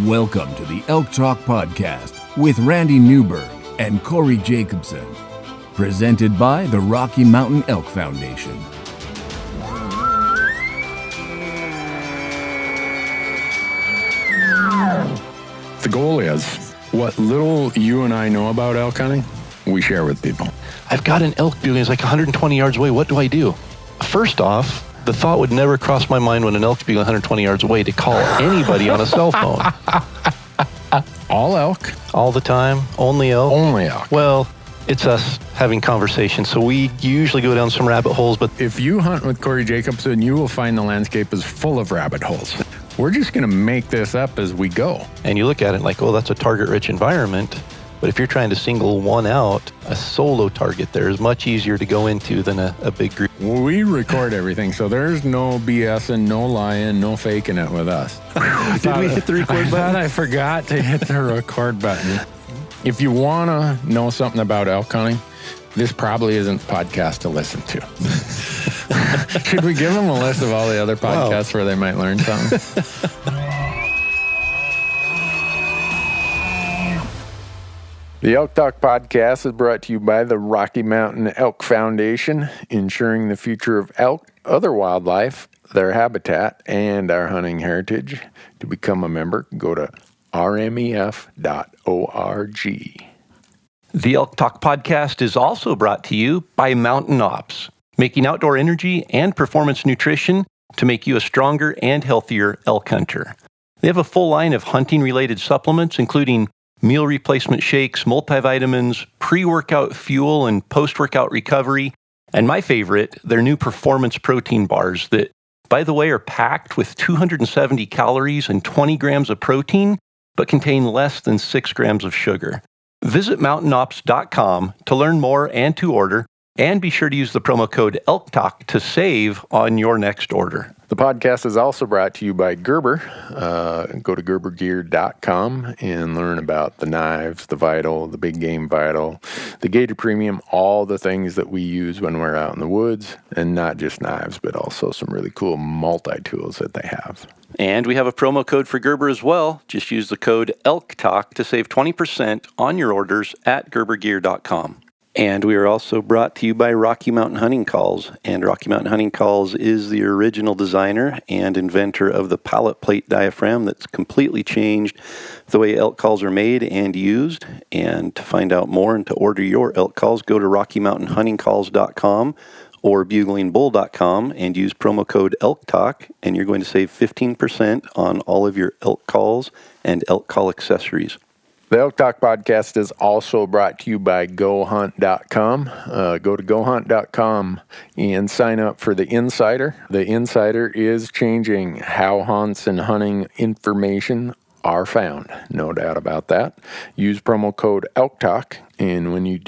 Welcome to the Elk Talk Podcast with Randy Newberg and Corey Jacobson. Presented by the Rocky Mountain Elk Foundation. The goal is, what little you and I know about elk hunting, we share with people. I've got an elk bugle, it's like 120 yards away. What do I do? First off, the thought would never cross my mind when an elk's bugle 120 yards away to call anybody on a cell phone. All elk? All the time? Only elk? Only elk. Well, it's us having conversations, so we usually go down some rabbit holes, but If you hunt with Corey Jacobson, you will find the landscape is full of rabbit holes. We're just going to make this up as we go. and you look at it like, oh, that's a target-rich environment. But if you're trying to single one out, a solo target there is much easier to go into than a big group. We record everything, so there's no BS and no lying, no faking it with us. Did we hit the record button? I forgot to hit the record button. If you want to know something about elk hunting, this probably isn't the podcast to listen to. Should we give them a list of all the other podcasts where they might learn something? The Elk Talk Podcast is brought to you by the Rocky Mountain Elk Foundation, ensuring the future of elk, other wildlife, their habitat, and our hunting heritage. To become a member, go to rmef.org. The Elk Talk Podcast is also brought to you by Mountain Ops, making outdoor energy and performance nutrition to make you a stronger and healthier elk hunter. They have a full line of hunting-related supplements, including meal replacement shakes, multivitamins, pre-workout fuel, and post-workout recovery. And my favorite, their new performance protein bars that, by the way, are packed with 270 calories and 20 grams of protein, but contain less than 6 grams of sugar. Visit mountainops.com to learn more and to order, and be sure to use the promo code ELKTALK to save on your next order. The podcast is also brought to you by Gerber. Go to gerbergear.com and learn about the knives, the Vital, the Big Game Vital, the Gator Premium, all the things that we use when we're out in the woods, and not just knives, but also some really cool multi-tools that they have. And we have a promo code for Gerber as well. Just use the code ELKTALK to save 20% on your orders at gerbergear.com. And we are also brought to you by Rocky Mountain Hunting Calls. And Rocky Mountain Hunting Calls is the original designer and inventor of the pallet plate diaphragm that's completely changed the way elk calls are made and used. And to find out more and to order your elk calls, go to RockyMountainHuntingCalls.com or BuglingBull.com and use promo code ELKTALK, and you're going to save 15% on all of your elk calls and elk call accessories. The Elk Talk Podcast is also brought to you by GoHunt.com. Go to GoHunt.com and sign up for the Insider. The Insider is changing how hunts and hunting information are found. No doubt about that. Use promo code ELKTALK, and when you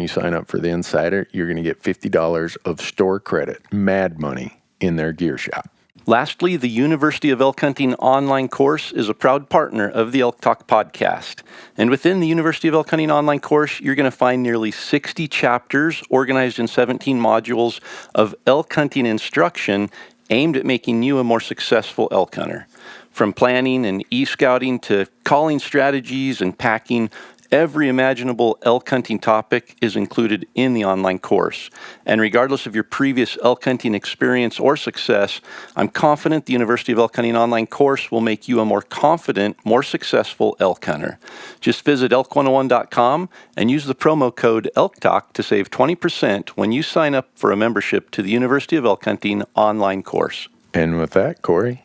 sign up for the Insider, you're going to get $50 of store credit, mad money, in their gear shop. Lastly, the University of Elk Hunting online course is a proud partner of the Elk Talk Podcast. And within the University of Elk Hunting online course, you're going to find nearly 60 chapters organized in 17 modules of elk hunting instruction aimed at making you a more successful elk hunter. From planning and e-scouting to calling strategies and packing, every imaginable elk hunting topic is included in the online course. And regardless of your previous elk hunting experience or success, I'm confident the University of Elk Hunting online course will make you a more confident, more successful elk hunter. Just visit elk101.com and use the promo code ELKTALK to save 20% when you sign up for a membership to the University of Elk Hunting online course. And with that, Corey,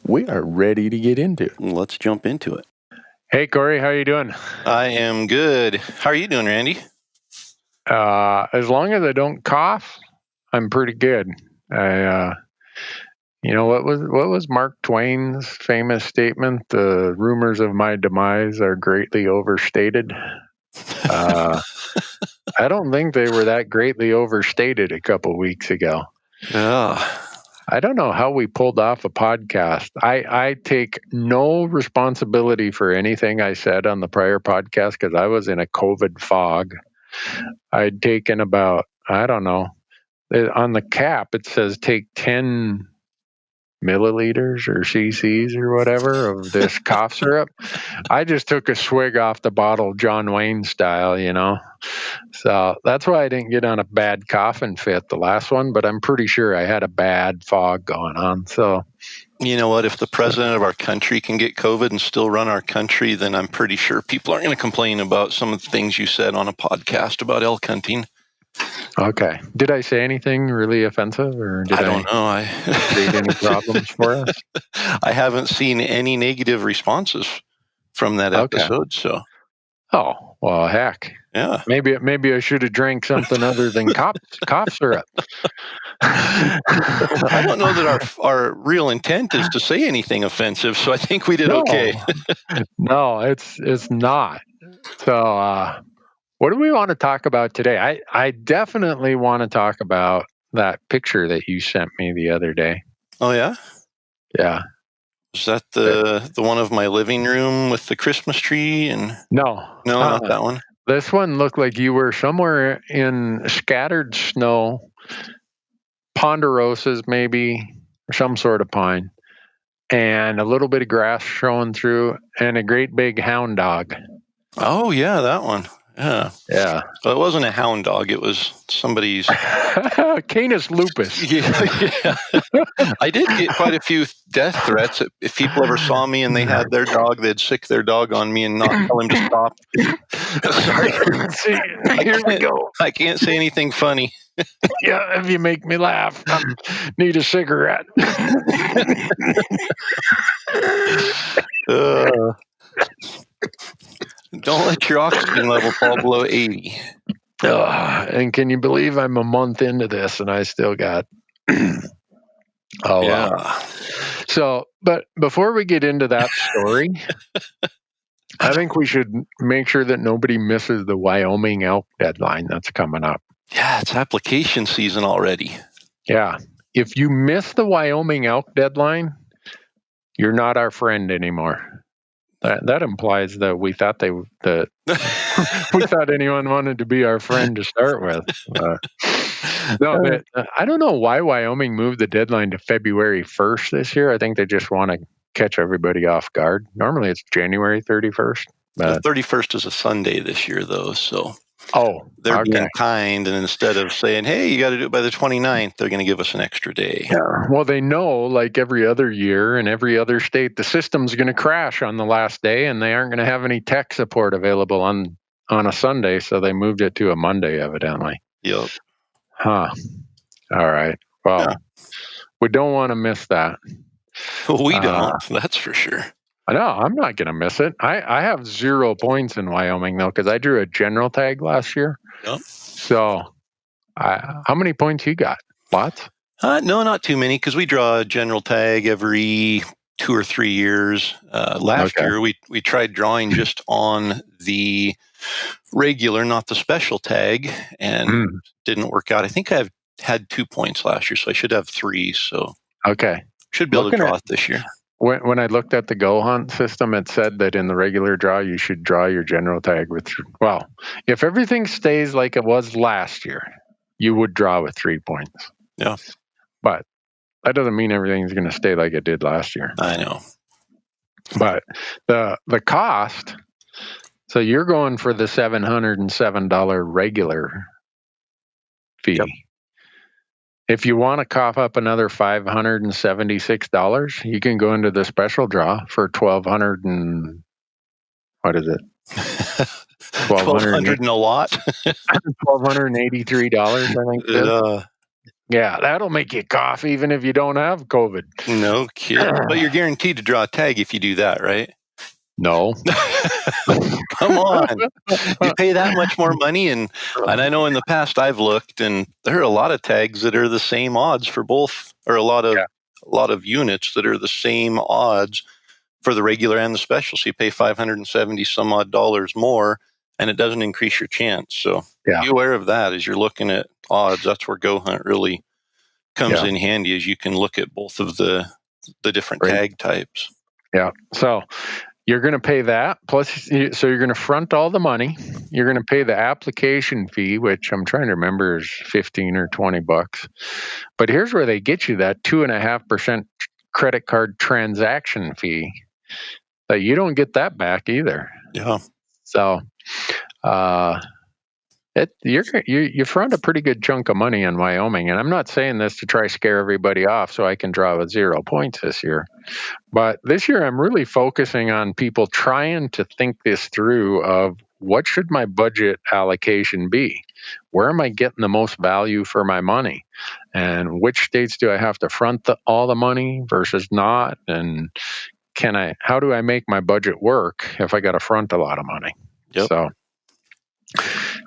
we are ready to get into it. Let's jump into it. Hey, Corey, how you doing? I am good. How are you doing, Randy? As long as I don't cough, I'm pretty good. What was Mark Twain's famous statement? The rumors of my demise are greatly overstated. I don't think they were that greatly overstated a couple weeks ago. Oh. I don't know how we pulled off a podcast. I take no responsibility for anything I said on the prior podcast because I was in a COVID fog. I'd taken about, I don't know, on the cap it says take 10 milliliters or cc's or whatever of this cough syrup. I just took a swig off the bottle, John Wayne style, So that's why I didn't get on a bad coughing fit the last one, but I'm pretty sure I had a bad fog going on. So, you know what? If the president of our country can get COVID and still run our country, then I'm pretty sure people aren't going to complain about some of the things you said on a podcast about elk hunting. Okay. Did I say anything really offensive, or did I don't know. I create any problems for us? I haven't seen any negative responses from that episode. So, oh well, heck, yeah. Maybe I should have drank something other than cough syrup. I don't know that our real intent is to say anything offensive, so I think we did okay. No, it's not. So, what do we want to talk about today? I definitely want to talk about that picture that you sent me the other day. Oh, yeah? Yeah. Is that the one of my living room with the Christmas tree? And No, not that one. This one looked like you were somewhere in scattered snow, ponderosas maybe, or some sort of pine, and a little bit of grass showing through, and a great big hound dog. Oh, yeah, that one. Yeah. Yeah. Well, it wasn't a hound dog. It was somebody's Canis lupus. Yeah. I did get quite a few death threats. If people ever saw me and they had their dog, they'd sick their dog on me and not tell him to stop. Sorry. Here we go. I can't say anything funny. Yeah, if you make me laugh, I need a cigarette. Don't let your oxygen level fall below 80. And can you believe I'm a month into this and I still got... yeah. So, but before we get into that story, I think we should make sure that nobody misses the Wyoming Elk deadline that's coming up. Yeah, it's application season already. Yeah. If you miss the Wyoming Elk deadline, you're not our friend anymore. That implies that we thought we thought anyone wanted to be our friend to start with. No, but I don't know why Wyoming moved the deadline to February 1st this year. I think they just want to catch everybody off guard. Normally it's January 31st. The 31st is a Sunday this year, though, so they're okay. being kind, and instead of saying, hey, you got to do it by the 29th, they're going to give us an extra day. Yeah. Well, they know, like every other year in every other state, the system's going to crash on the last day, and they aren't going to have any tech support available on a Sunday, so they moved it to a Monday, evidently. Yep. Huh. All right. Well, we don't want to miss that. We don't, that's for sure. No, I'm not going to miss it. I have 0 points in Wyoming, though, because I drew a general tag last year. Yep. So, how many points you got? Lots? No, not too many, because we draw a general tag every 2 or 3 years. Last year, we tried drawing just on the regular, not the special tag, and didn't work out. I think I had 2 points last year, so I should have 3. So should be able to draw it this year. When I looked at the Go Hunt system, it said that in the regular draw, you should draw your general tag with, if everything stays like it was last year, you would draw with 3 points. Yeah. But that doesn't mean everything's going to stay like it did last year. I know. But the cost, so you're going for the $707 regular fee. Yep. If you want to cough up another $576, you can go into the special draw for $1,200 and what is it? $1,200 and a lot. $1,283, I think. Yeah, that'll make you cough even if you don't have COVID. No kidding. But you're guaranteed to draw a tag if you do that, right? No. Come on. You pay that much more money, and I know in the past I've looked, and there are a lot of tags that are the same odds for both, or a lot of units that are the same odds for the regular and the special. So you pay $570 some odd dollars more, and it doesn't increase your chance. So be aware of that as you're looking at odds. That's where Go Hunt really comes in handy, as you can look at both of the different tag types. Yeah. So you're going to pay that, plus, so you're going to front all the money. You're going to pay the application fee, which I'm trying to remember is $15 or $20. But here's where they get you that 2.5% credit card transaction fee that you don't get that back either. Yeah. So you front a pretty good chunk of money in Wyoming. And I'm not saying this to try scare everybody off so I can draw with 0 points this year. But this year I'm really focusing on people trying to think this through of what should my budget allocation be? Where am I getting the most value for my money? And which states do I have to front all the money versus not? And how do I make my budget work if I got to front a lot of money? Yep. So,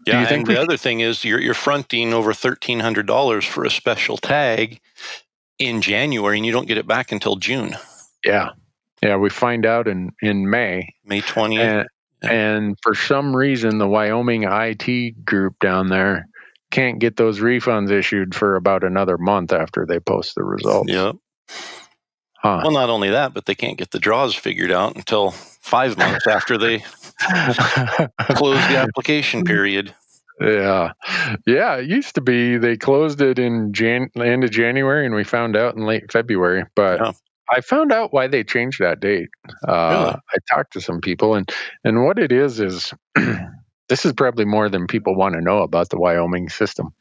yeah, and the other thing is you're fronting over $1,300 for a special tag in January, and you don't get it back until June. Yeah, we find out in May 20th. And for some reason, the Wyoming IT group down there can't get those refunds issued for about another month after they post the results. Yep. Huh. Well, not only that, but they can't get the draws figured out until 5 months after they close the application period. Yeah. It used to be they closed it in end of January, and we found out in late February. But I found out why they changed that date. Really? I talked to some people, and what it is this is probably more than people want to know about the Wyoming system.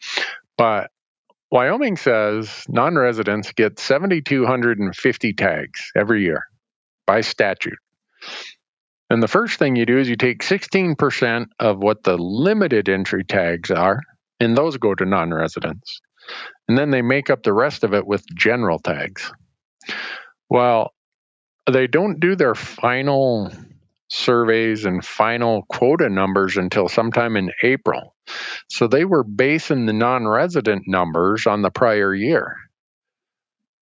But Wyoming says non-residents get 7,250 tags every year by statute. And the first thing you do is you take 16% of what the limited entry tags are, and those go to non-residents. And then they make up the rest of it with general tags. Well, they don't do their final surveys and final quota numbers until sometime in April. So they were basing the non-resident numbers on the prior year.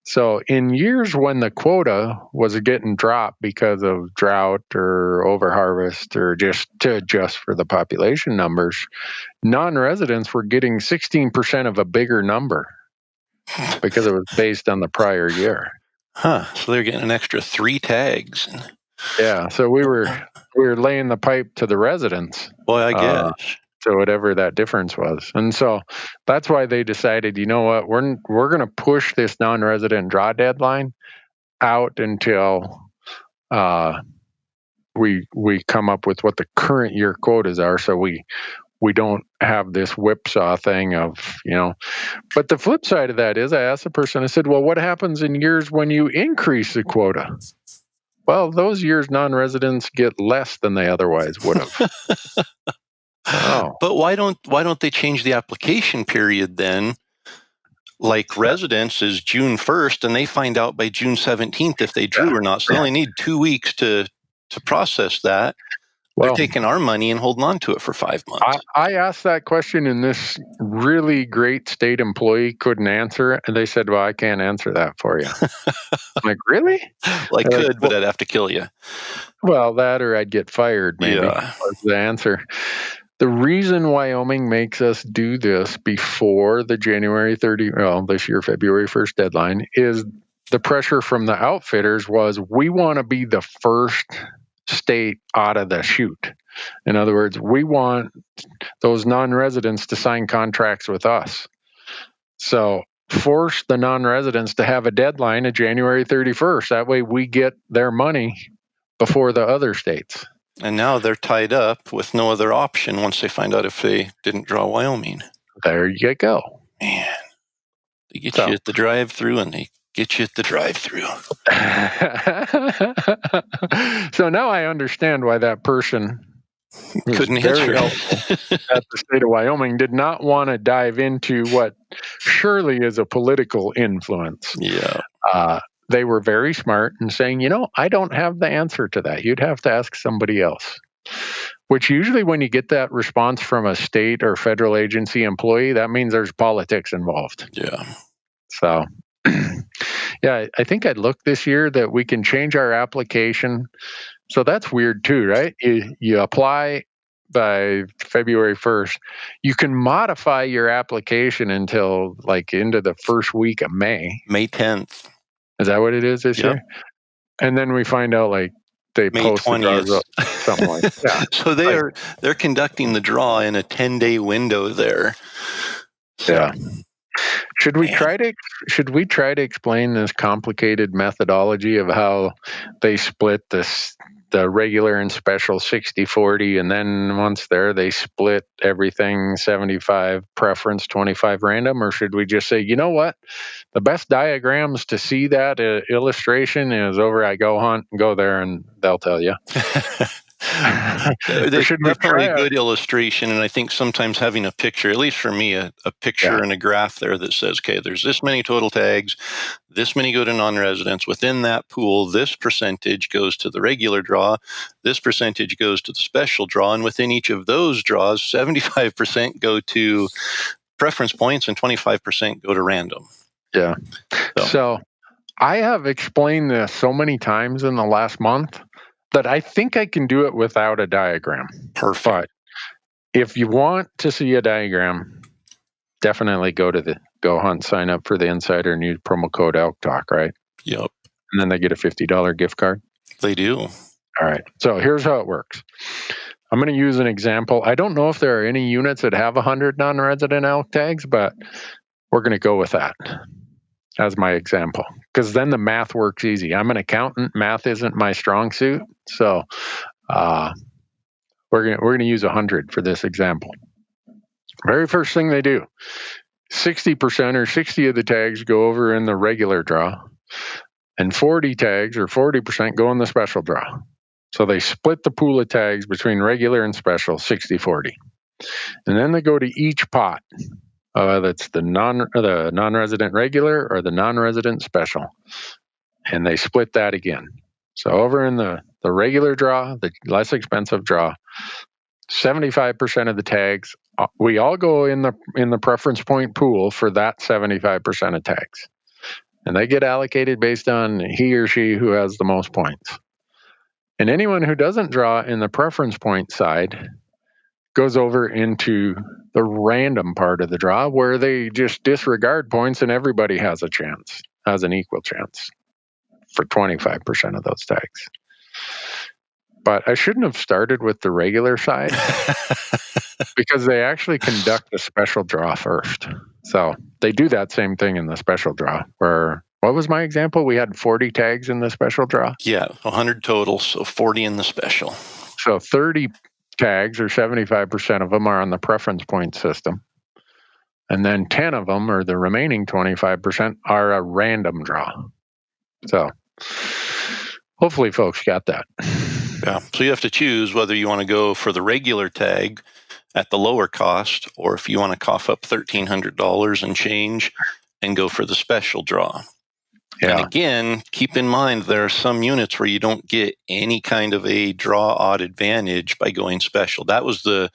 So in years when the quota was getting dropped because of drought or overharvest or just to adjust for the population numbers, non-residents were getting 16% of a bigger number because it was based on the prior year. Huh. So they're getting an extra 3 tags. Yeah. So we were laying the pipe to the residents. Boy, I guess. So whatever that difference was. And so that's why they decided, you know what, we're going to push this non-resident draw deadline out until we come up with what the current year quotas are, so we don't have this whipsaw thing of, But the flip side of that is I asked the person, I said, well, what happens in years when you increase the quota? Well, those years non-residents get less than they otherwise would have. Oh. But why don't they change the application period then? Like residents is June 1st, and they find out by June 17th if they drew or not. So they only need 2 weeks to process that. They're taking our money and holding on to it for 5 months. I asked that question, and this really great state employee couldn't answer it. And they said, well, I can't answer that for you. I'm like, really? Well, I could, but I'd have to kill you. Well, that or I'd get fired, maybe, was the answer. The reason Wyoming makes us do this before the this year, February 1st deadline is the pressure from the outfitters was we want to be the first state out of the chute. In other words, we want those non-residents to sign contracts with us. So force the non-residents to have a deadline of January 31st. That way we get their money before the other states. And now they're tied up with no other option once they find out if they didn't draw Wyoming. There you go. Man, they get you at the drive-thru and they get you at the drive-thru. So now I understand why that person couldn't answer at the state of Wyoming did not want to dive into what surely is a political influence. Yeah. They were very smart in saying, I don't have the answer to that. You'd have to ask somebody else. Which usually when you get that response from a state or federal agency employee, that means there's politics involved. Yeah. So, I think I'd look this year that we can change our application. So that's weird too, right? You apply by February 1st. You can modify your application until into the first week of May. May 10th. Is that what it is this year? And then we find out they May post 20th. Something like that. So they're conducting the draw in a 10-day window there. So. Should we try to explain this complicated methodology of how they split the regular and special 60-40, and then once there they split everything 75 preference, 25 random? Or should we just say, you know what, the best diagrams to see that illustration is over at Go Hunt, go there and they'll tell you? There's definitely a good illustration, and I think sometimes having a picture, at least for me, a picture and a graph there that says, okay, there's this many total tags, this many go to non-residents. Within that pool, this percentage goes to the regular draw, this percentage goes to the special draw, and within each of those draws, 75% go to preference points and 25% go to random. Yeah. So I have explained this so many times in the last month that I think I can do it without a diagram. Perfect. But if you want to see a diagram, definitely go to the Go Hunt, sign up for the Insider, and use promo code Elk Talk, right? Yep. And then they get a $50 gift card. They do. All right. So here's how it works. I'm going to use an example. I don't know if there are any units that have 100 non-resident elk tags, but we're going to go with that as my example, because then the math works easy. I'm an accountant. Math isn't my strong suit. So we're going to use 100 for this example. Very first thing they do, 60% or 60 of the tags go over in the regular draw, and 40 tags or 40% go in the special draw. So they split the pool of tags between regular and special 60-40. And then they go to each pot. That's the non-resident regular or the non-resident special. And they split that again. So over in the regular draw, the less expensive draw, 75% of the tags, we all go in the preference point pool for that 75% of tags. And they get allocated based on he or she who has the most points. And anyone who doesn't draw in the preference point side goes over into the random part of the draw where they just disregard points and everybody has a chance, has an equal chance for 25% of those tags. But I shouldn't have started with the regular side because they actually conduct the special draw first. So they do that same thing in the special draw where, what was my example? We had 40 tags in the special draw. Yeah, 100 total, so 40 in the special. So 30 tags, or 75% of them, are on the preference point system. And then 10 of them, or the remaining 25%, are a random draw. So hopefully folks got that. Yeah. So you have to choose whether you want to go for the regular tag at the lower cost, or if you want to cough up $1,300 and change and go for the special draw. Yeah. And again, keep in mind, there are some units where you don't get any kind of a draw odd advantage by going special. That was the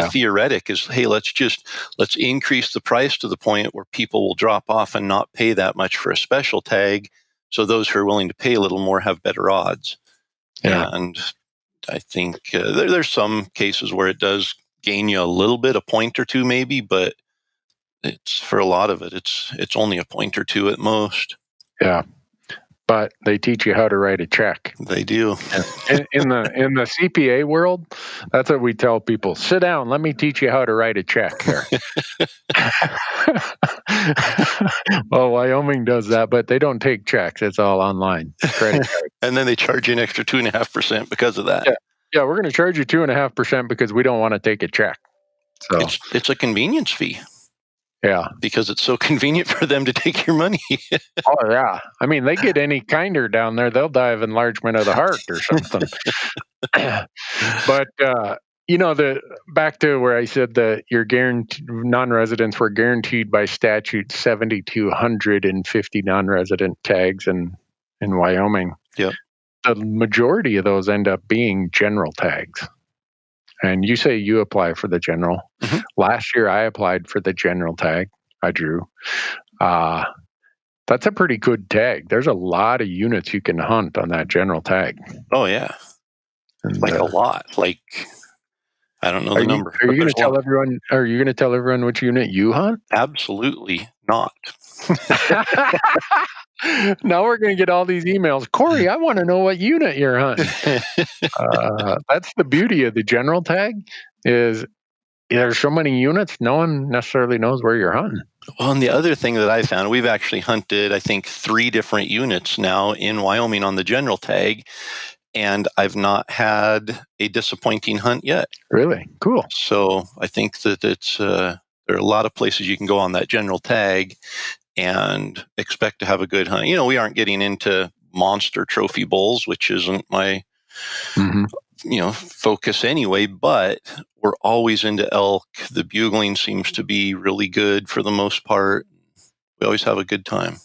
theoretic is, hey, let's increase the price to the point where people will drop off and not pay that much for a special tag. So those who are willing to pay a little more have better odds. Yeah. And I think there's some cases where it does gain you a little bit, a point or two maybe, but it's for a lot of it, it's only a point or two at most. Yeah, but they teach you how to write a check. They do. In the CPA world, that's what we tell people. Sit down. Let me teach you how to write a check here. Well, Wyoming does that, but they don't take checks. It's all online. Credit card. And then they charge you an extra 2.5% because of that. Yeah, we're going to charge you 2.5% because we don't want to take a check. So it's a convenience fee. Yeah. Because it's so convenient for them to take your money. Oh, yeah. I mean, they get any kinder down there, they'll die of enlargement of the heart or something. But, back to where I said that your non-residents were guaranteed by statute 7,250 non-resident tags in Wyoming. Yep. The majority of those end up being general tags. And you say you apply for the general. Mm-hmm. Last year, I applied for the general tag. I drew. That's a pretty good tag. There's a lot of units you can hunt on that general tag. Oh, yeah. And, a lot. I don't know the number. Are you going to tell everyone? Are you going to tell everyone which unit you hunt? Absolutely not. Now we're going to get all these emails. Corey, I want to know what unit you're hunting. That's the beauty of the general tag is there's so many units, no one necessarily knows where you're hunting. Well, and the other thing that I found, we've actually hunted, I think, 3 different units now in Wyoming on the general tag, and I've not had a disappointing hunt yet. Really? Cool. So I think that it's there are a lot of places you can go on that general tag and expect to have a good hunt. We aren't getting into monster trophy bulls, which isn't my focus anyway, but we're always into elk. The bugling seems to be really good for the most part. We always have a good time.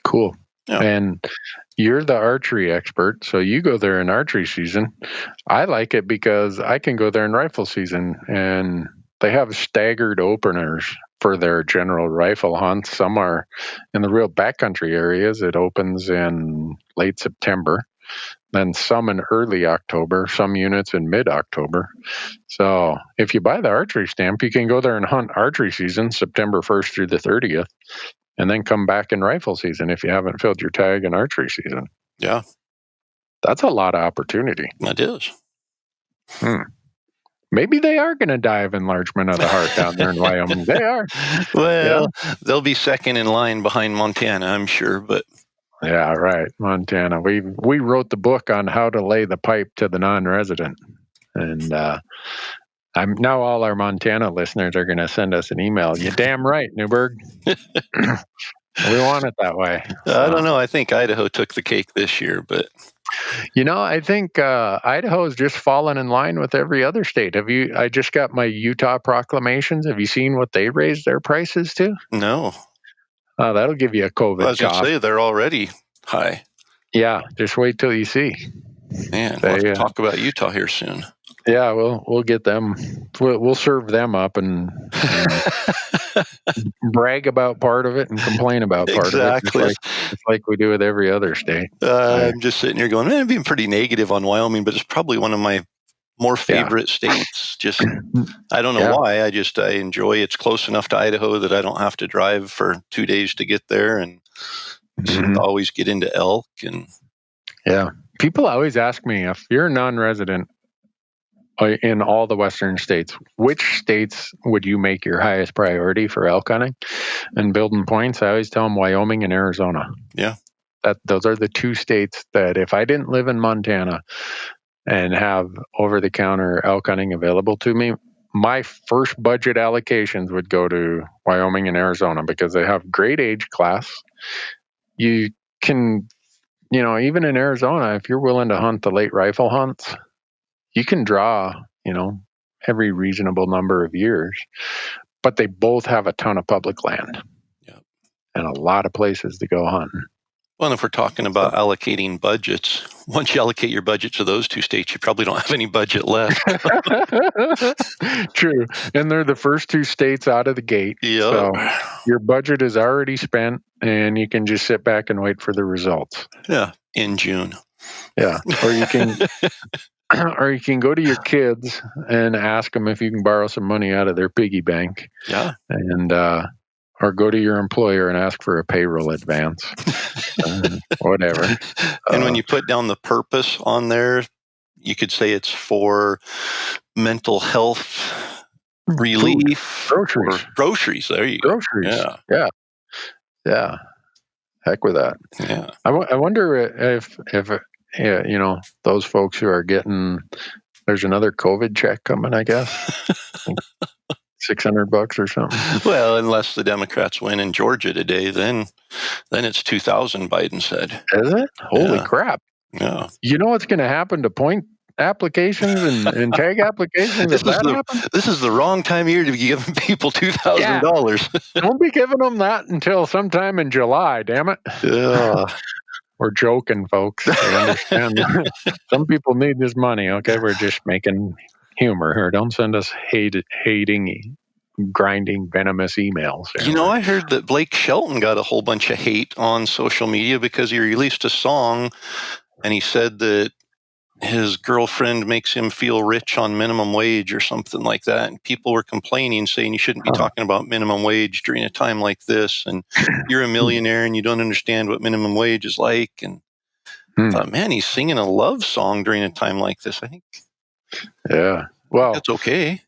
Cool. Yeah. And you're the archery expert, so you go there in archery season. I like it because I can go there in rifle season, and they have staggered openers for their general rifle hunts. Some are in the real backcountry areas. It opens in late September. Then some in early October, some units in mid-October. So if you buy the archery stamp, you can go there and hunt archery season, September 1st through the 30th, and then come back in rifle season if you haven't filled your tag in archery season. Yeah. That's a lot of opportunity. It is. Maybe they are going to die of enlargement of the heart down there in Wyoming. They are. Well, they'll be second in line behind Montana, I'm sure, but... Yeah, right. Montana. We wrote the book on how to lay the pipe to the non-resident. And I'm now all our Montana listeners are going to send us an email. You damn right, Newberg. We want it that way. I don't know. I think Idaho took the cake this year, but... I think Idaho has just fallen in line with every other state. I just got my Utah proclamations. Have you seen what they raised their prices to? No. That'll give you a COVID I was going to cough. say, they're already high. Yeah, just wait till you see. Man, we'll have to talk about Utah here soon. Yeah, we'll get them. We'll serve them up and brag about part of it and complain about part of it. Just like we do with every other state. I'm just sitting here going, I'm being pretty negative on Wyoming, but it's probably one of my more favorite states. Just, I don't know why. I enjoy it's close enough to Idaho that I don't have to drive for 2 days to get there, and always get into elk. And people always ask me, if you're a non-resident in all the western states, which states would you make your highest priority for elk hunting and building points? I always tell them Wyoming and Arizona. Yeah. Those are the 2 states that if I didn't live in Montana and have over-the-counter elk hunting available to me, my first budget allocations would go to Wyoming and Arizona because they have great age class. You can, even in Arizona, if you're willing to hunt the late rifle hunts, you can draw, every reasonable number of years. But they both have a ton of public land and a lot of places to go hunting. Well, and if we're talking about allocating budgets, once you allocate your budget to those 2 states, you probably don't have any budget left. True. And they're the first 2 states out of the gate. Yep. So your budget is already spent and you can just sit back and wait for the results. Yeah. In June. Yeah. Or you can go to your kids and ask them if you can borrow some money out of their piggy bank. Yeah. And, or go to your employer and ask for a payroll advance. Whatever. And when you put down the purpose on there, you could say it's for mental health relief. Groceries. There you go. Groceries. Yeah. Heck with that. Yeah. I wonder if those folks who are getting, there's another COVID check coming, I guess. $600 or something. Well, unless the Democrats win in Georgia today, then it's 2,000. Biden said. Is it? Holy crap! Yeah. You know what's going to happen to point applications and tag applications? This is the wrong time of year to be giving people $2,000. Don't be giving them that until sometime in July. Damn it! Yeah. We're joking, folks. I understand. Some people need this money. Okay, we're just making humor here. Don't send us hating, grinding, venomous emails. I heard that Blake Shelton got a whole bunch of hate on social media because he released a song and he said that his girlfriend makes him feel rich on minimum wage or something like that. And people were complaining, saying you shouldn't be talking about minimum wage during a time like this. And you're a millionaire and you don't understand what minimum wage is like. And I thought, man, he's singing a love song during a time like this. I think. Yeah. Well, that's okay.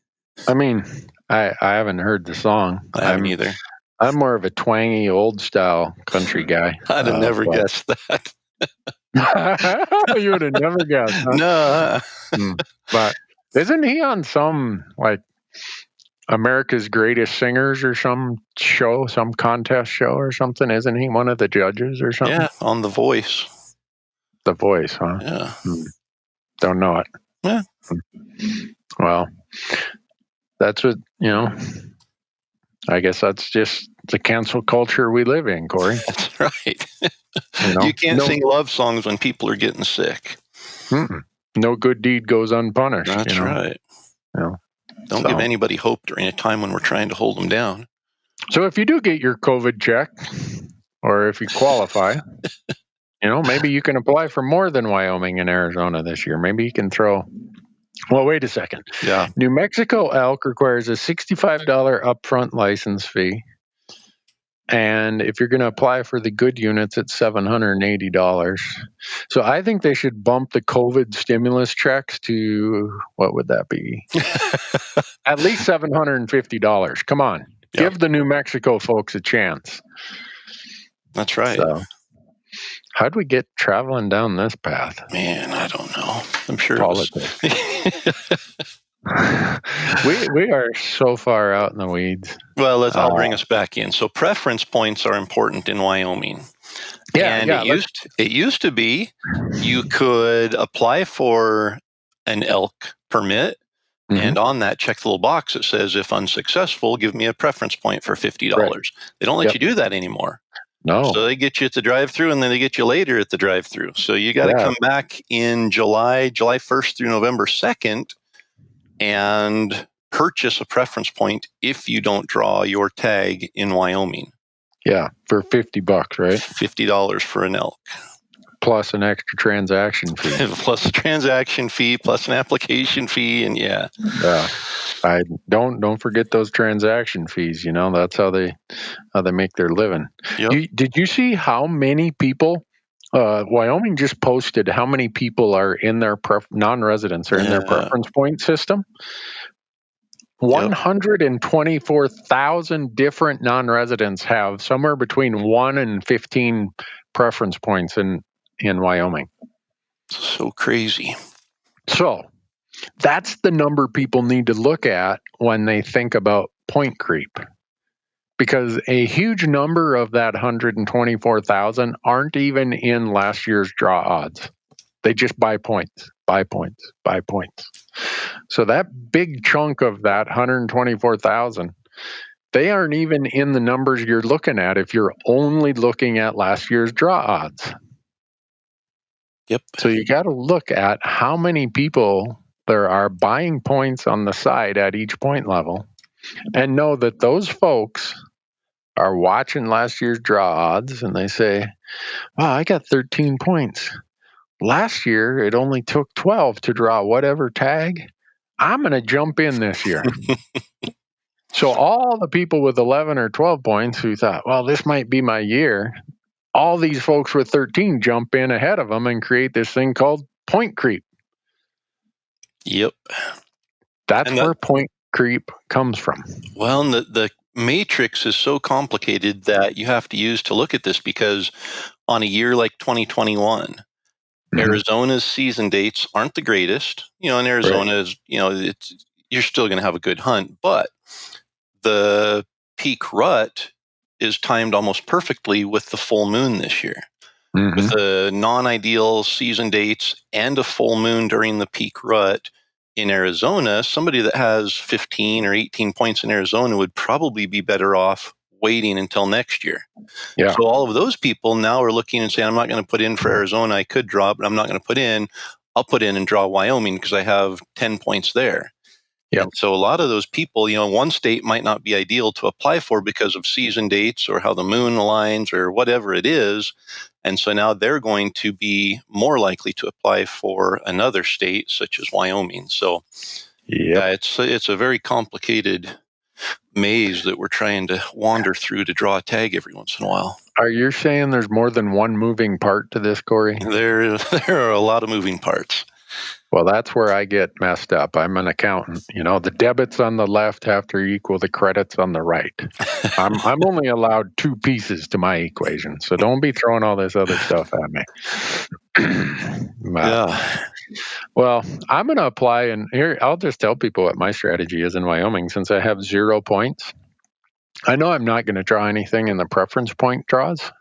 I mean, I haven't heard the song. I haven't either. I'm more of a twangy, old-style country guy. I'd have never guessed that. You would have never guessed, huh? No. But isn't he on some, like, America's Greatest Singers or some show, some contest show or something? Isn't he one of the judges or something? Yeah, on The Voice. The Voice, huh? Yeah. Don't know it. Yeah. Well, that's what, I guess that's just the cancel culture we live in, Corey. That's right. You can't sing love songs when people are getting sick. No good deed goes unpunished. That's right. Don't give anybody hope during a time when we're trying to hold them down. So if you do get your COVID check, or if you qualify, maybe you can apply for more than Wyoming and Arizona this year. Maybe you can throw... Well, wait a second. Yeah. New Mexico elk requires a $65 upfront license fee. And if you're going to apply for the good units, it's $780. So I think they should bump the COVID stimulus checks to, what would that be? At least $750. Come on. Yep. Give the New Mexico folks a chance. That's right. So, how'd we get traveling down this path? Man, I don't know. I'm sure politics. We are so far out in the weeds. Well, I'll bring us back in. So preference points are important in Wyoming. It used to be you could apply for an elk permit, and on that, check the little box that says, if unsuccessful, give me a preference point for $50. Right. They don't let you do that anymore. No. So they get you at the drive-through, and then they get you later at the drive-through. So you got to come back in July 1st through November 2nd and purchase a preference point if you don't draw your tag in Wyoming. Yeah, for $50, right? $50 for an elk. Plus an extra transaction fee. Plus a transaction fee, plus an application fee, and Yeah. I don't forget those transaction fees. That's how they make their living. Yep. Did you see how many people? Wyoming just posted how many people are in their non-residents are in their preference point system. 124,000 different non-residents have somewhere between 1 and 15 preference points in Wyoming. So crazy. So that's the number people need to look at when they think about point creep. Because a huge number of that 124,000 aren't even in last year's draw odds. They just buy points. So that big chunk of that 124,000, they aren't even in the numbers you're looking at if you're only looking at last year's draw odds. Yep. So you got to look at how many people there are buying points on the side at each point level and know that those folks are watching last year's draw odds and they say, wow, I got 13 points. Last year, it only took 12 to draw whatever tag. I'm going to jump in this year. So all the people with 11 or 12 points who thought, well, this might be my year, all these folks with 13 jump in ahead of them and create this thing called point creep. Yep. That's where point creep comes from. Well, the matrix is so complicated that you have to use to look at this, because on a year like 2021, Arizona's season dates aren't the greatest. In Arizona, you're still going to have a good hunt, but the peak rut is timed almost perfectly with the full moon this year. With the non-ideal season dates and a full moon during the peak rut in Arizona, somebody that has 15 or 18 points in Arizona would probably be better off waiting until next year. Yeah. So all of those people now are looking and saying, I'm not going to put in for Arizona. I could draw, but I'm not going to put in. I'll put in and draw Wyoming because I have 10 points there. Yeah. And so a lot of those people, one state might not be ideal to apply for because of season dates or how the moon aligns or whatever it is. And so now they're going to be more likely to apply for another state, such as Wyoming. So it's a very complicated maze that we're trying to wander through to draw a tag every once in a while. Are you saying there's more than one moving part to this, Corey? There are a lot of moving parts. Well, that's where I get messed up. I'm an accountant. The debits on the left have to equal the credits on the right. I'm only allowed two pieces to my equation, so don't be throwing all this other stuff at me. Yeah. Well, I'm going to apply, and here I'll just tell people what my strategy is in Wyoming. Since I have 0 points, I know I'm not going to draw anything in the preference point draws.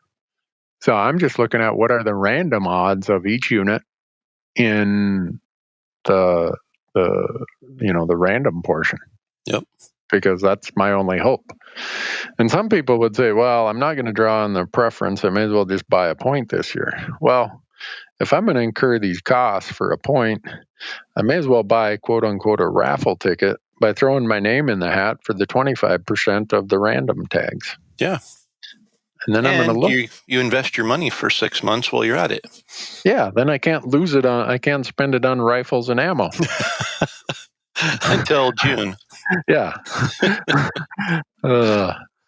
So I'm just looking at what are the random odds of each unit in the random portion. Yep. Because that's my only hope. And some people would say, well, I'm not going to draw on the preference. I may as well just buy a point this year. Well, if I'm going to incur these costs for a point, I may as well buy, quote unquote, a raffle ticket by throwing my name in the hat for the 25% of the random tags. Yeah. And then I'm going to look. You invest your money for 6 months while you're at it. Yeah. Then I can't lose it I can't spend it on rifles and ammo. Until June. Yeah.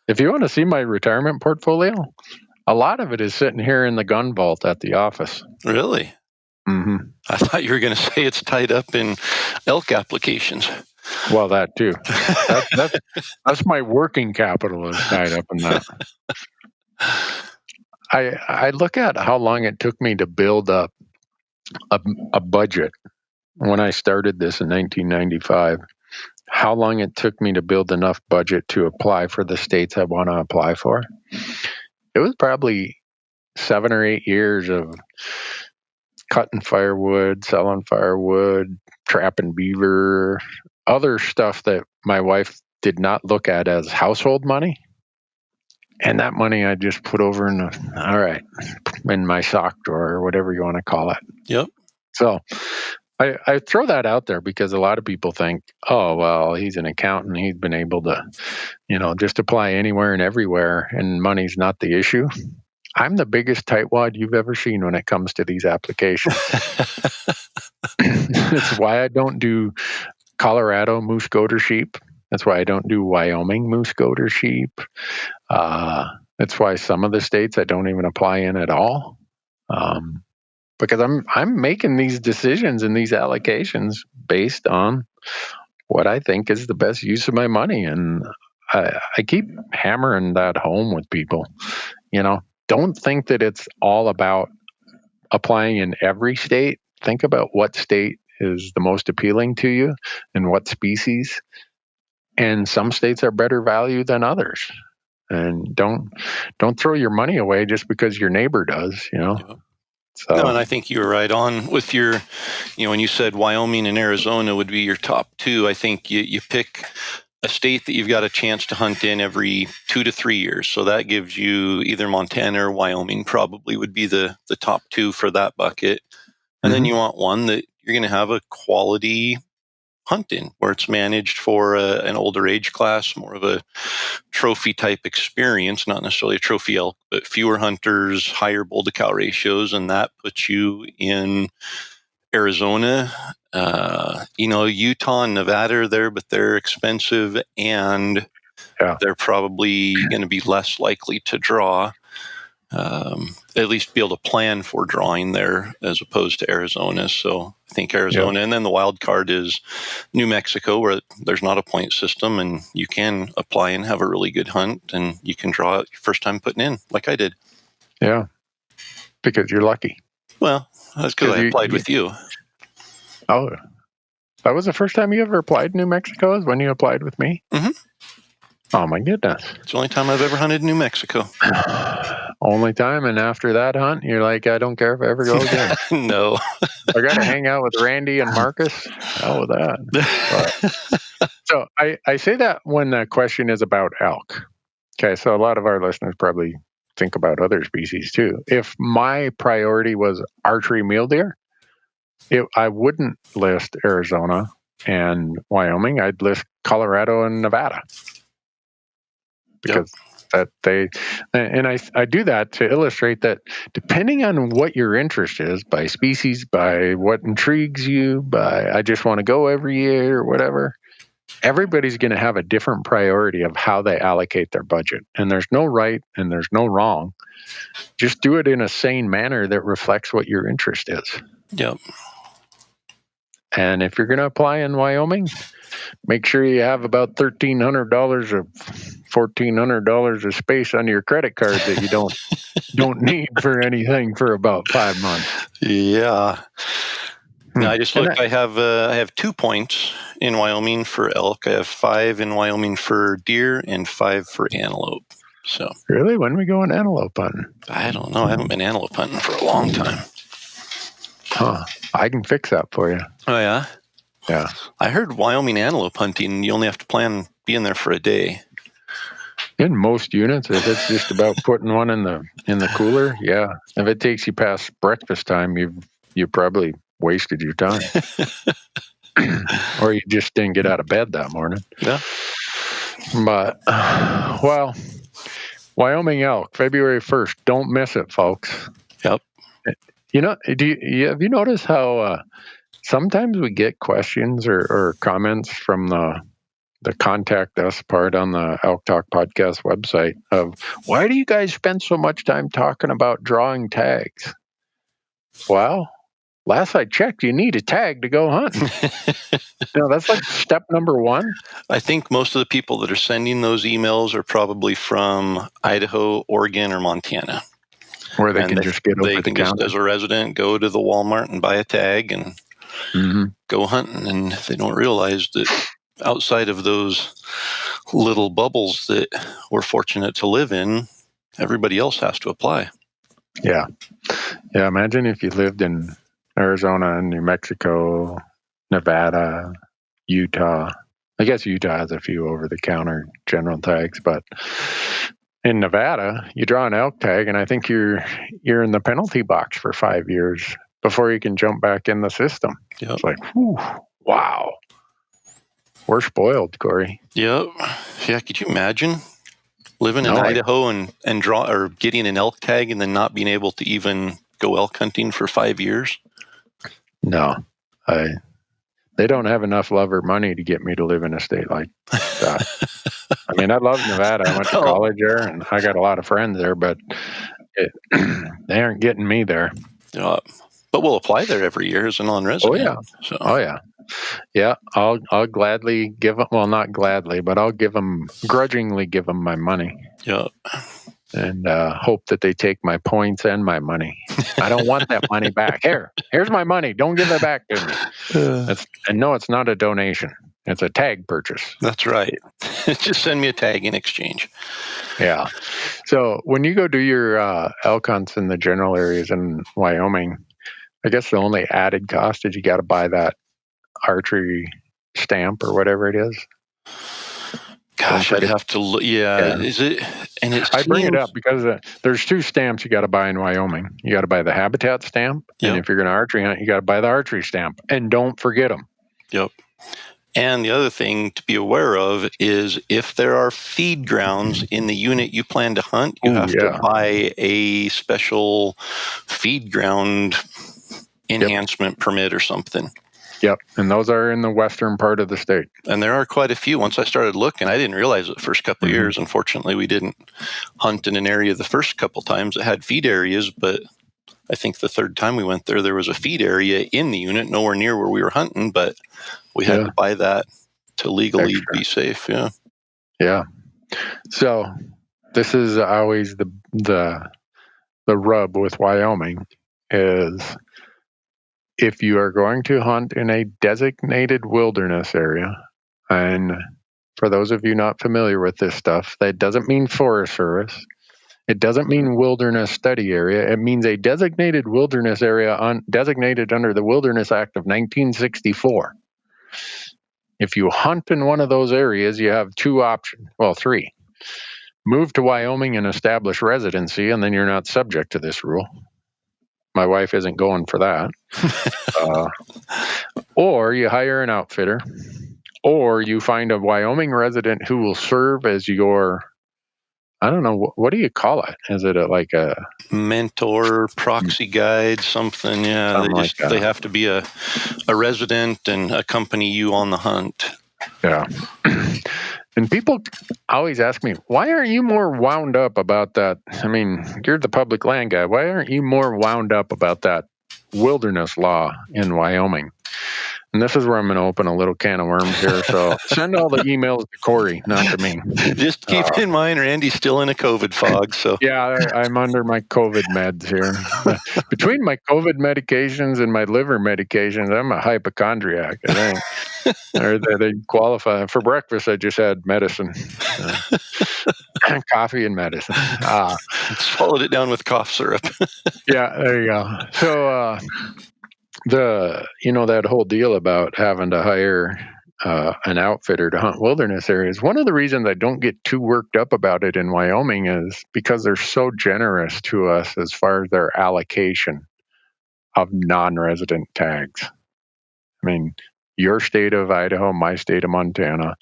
If you want to see my retirement portfolio, a lot of it is sitting here in the gun vault at the office. Really? Mm-hmm. I thought you were going to say it's tied up in elk applications. Well, that too. That's my working capital is tied up in that. I look at how long it took me to build up a budget when I started this in 1995. How long it took me to build enough budget to apply for the states I want to apply for. It was probably 7 or 8 years of cutting firewood, selling firewood, trapping beaver, other stuff that my wife did not look at as household money. And that money I just put over in my sock drawer or whatever you want to call it. Yep. So I throw that out there because a lot of people think, oh, well, he's an accountant. He's been able to, just apply anywhere and everywhere, and money's not the issue. I'm the biggest tightwad you've ever seen when it comes to these applications. That's why I don't do Colorado moose goat or sheep. That's why I don't do Wyoming moose goat or sheep. That's why some of the states I don't even apply in at all. Because I'm making these decisions and these allocations based on what I think is the best use of my money. And I keep hammering that home with people. Don't think that it's all about applying in every state. Think about what state is the most appealing to you and what species. And some states are better value than others. And don't throw your money away just because your neighbor does, Yeah. So. No, and I think you were right on with your, when you said Wyoming and Arizona would be your top two. I think you pick a state that you've got a chance to hunt in every 2 to 3 years. So that gives you either Montana or Wyoming probably would be the top two for that bucket. And then you want one that you're going to have a quality hunt in, where it's managed for an older age class, more of a trophy type experience, not necessarily a trophy elk, but fewer hunters, higher bull to cow ratios, and that puts you in Arizona. Utah and Nevada are there, but they're expensive, and they're probably going to be less likely to draw. At least be able to plan for drawing there as opposed to Arizona. So I think Arizona, and then the wild card is New Mexico, where there's not a point system and you can apply and have a really good hunt, and you can draw it your first time putting in, like I did. Yeah, because you're lucky. Well, that's because I applied with you. Oh, that was the first time you ever applied in New Mexico, is when you applied with me? Mm-hmm. Oh, my goodness. It's the only time I've ever hunted in New Mexico. Only time, and after that hunt, you're like, I don't care if I ever go again. No. I got to hang out with Randy and Marcus. Hell with that. So I say that when the question is about elk. Okay, so a lot of our listeners probably think about other species too. If my priority was archery mule deer, I wouldn't list Arizona and Wyoming. I'd list Colorado and Nevada. Because I do that to illustrate that depending on what your interest is, by species, by what intrigues you, by I just want to go every year or whatever, everybody's going to have a different priority of how they allocate their budget. And there's no right and there's no wrong. Just do it in a sane manner that reflects what your interest is. Yep. And if you're going to apply in Wyoming, make sure you have about $1,300 of $1,400 of space on your credit card that you don't need for anything for about 5 months. Yeah. Now, I just looked. I have 2 points in Wyoming for elk. I have 5 in Wyoming for deer and 5 for antelope. So really, when are we going antelope hunting? I don't know. I haven't been antelope hunting for a long time. Huh. I can fix that for you. Oh yeah. Yeah. I heard Wyoming antelope hunting, you only have to plan being there for a day. In most units, if it's just about putting one in the cooler, yeah. If it takes you past breakfast time, you probably wasted your time. Or you just didn't get out of bed that morning. Yeah. But, well, Wyoming elk, February 1st. Don't miss it, folks. Yep. You know, have you noticed how sometimes we get questions or comments from the contact us part on the Elk Talk Podcast website of, why do you guys spend so much time talking about drawing tags? Well, last I checked, you need a tag to go hunting. That's like step number 1. I think most of the people that are sending those emails are probably from Idaho, Oregon, or Montana. Where they can just get over the counter. They can just, as a resident, go to the Walmart and buy a tag and go hunting. And they don't realize that outside of those little bubbles that we're fortunate to live in, everybody else has to apply. Yeah. Yeah, imagine if you lived in Arizona and New Mexico, Nevada, Utah. I guess Utah has a few over-the-counter general tags, but in Nevada, you draw an elk tag, and I think you're in the penalty box for 5 years before you can jump back in the system. Yep. It's like, whew, wow. We're spoiled, Corey. Yep. Yeah, could you imagine living in Idaho and draw or getting an elk tag and then not being able to even go elk hunting for 5 years? No. They don't have enough love or money to get me to live in a state like that. I mean, I love Nevada. I went to college there, and I got a lot of friends there, but they aren't getting me there. But we'll apply there every year as a non-resident. Oh, yeah. So. Oh, yeah. Yeah, I'll gladly give them, well, not gladly, but I'll grudgingly give them my money. Yeah. And hope that they take my points and my money. I don't want that money back. Here's my money. Don't give it back to me. And no, it's not a donation. It's a tag purchase. That's right. Just send me a tag in exchange. Yeah. So when you go do your elk hunts in the general areas in Wyoming, I guess the only added cost is you got to buy that archery stamp or whatever it is. Gosh, I'd have to look. Yeah. Is it? And I bring it up because there's 2 stamps you got to buy in Wyoming. You got to buy the habitat stamp, and if you're going to archery hunt, you got to buy the archery stamp, and don't forget them. Yep. And the other thing to be aware of is if there are feed grounds in the unit you plan to hunt, you have to buy a special feed ground enhancement permit or something. Yep, and those are in the western part of the state. And there are quite a few. Once I started looking, I didn't realize it the first couple of years. Unfortunately, we didn't hunt in an area the first couple times that had feed areas, but I think the third time we went there was a feed area in the unit, nowhere near where we were hunting, but we had to buy that to legally be safe. Yeah. Yeah. So this is always the rub with Wyoming is if you are going to hunt in a designated wilderness area, and for those of you not familiar with this stuff, that doesn't mean Forest Service. It doesn't mean wilderness study area. It means a designated wilderness area designated under the Wilderness Act of 1964. If you hunt in one of those areas, you have 2 options. Well, 3. Move to Wyoming and establish residency, and then you're not subject to this rule. My wife isn't going for that. Or you hire an outfitter, or you find a Wyoming resident who will serve as your, I don't know, what do you call it? Is it like a mentor, proxy guide, something? Yeah, they have to be a resident and accompany you on the hunt. Yeah. And people always ask me, why aren't you more wound up about that? I mean, you're the public land guy. Why aren't you more wound up about that wilderness law in Wyoming? and this is where I'm going to open a little can of worms here. So send all the emails to Corey, not to me. Just keep in mind, Randy's still in a COVID fog. So yeah, I'm under my COVID meds here. Between my COVID medications and my liver medications, I'm a hypochondriac, I think. Or they qualify. For breakfast, I just had medicine. Coffee and medicine. Swallowed it down with cough syrup. Yeah, there you go. So that whole deal about having to hire an outfitter to hunt wilderness areas, one of the reasons I don't get too worked up about it in Wyoming is because they're so generous to us as far as their allocation of non-resident tags. I mean, your state of Idaho, my state of Montana,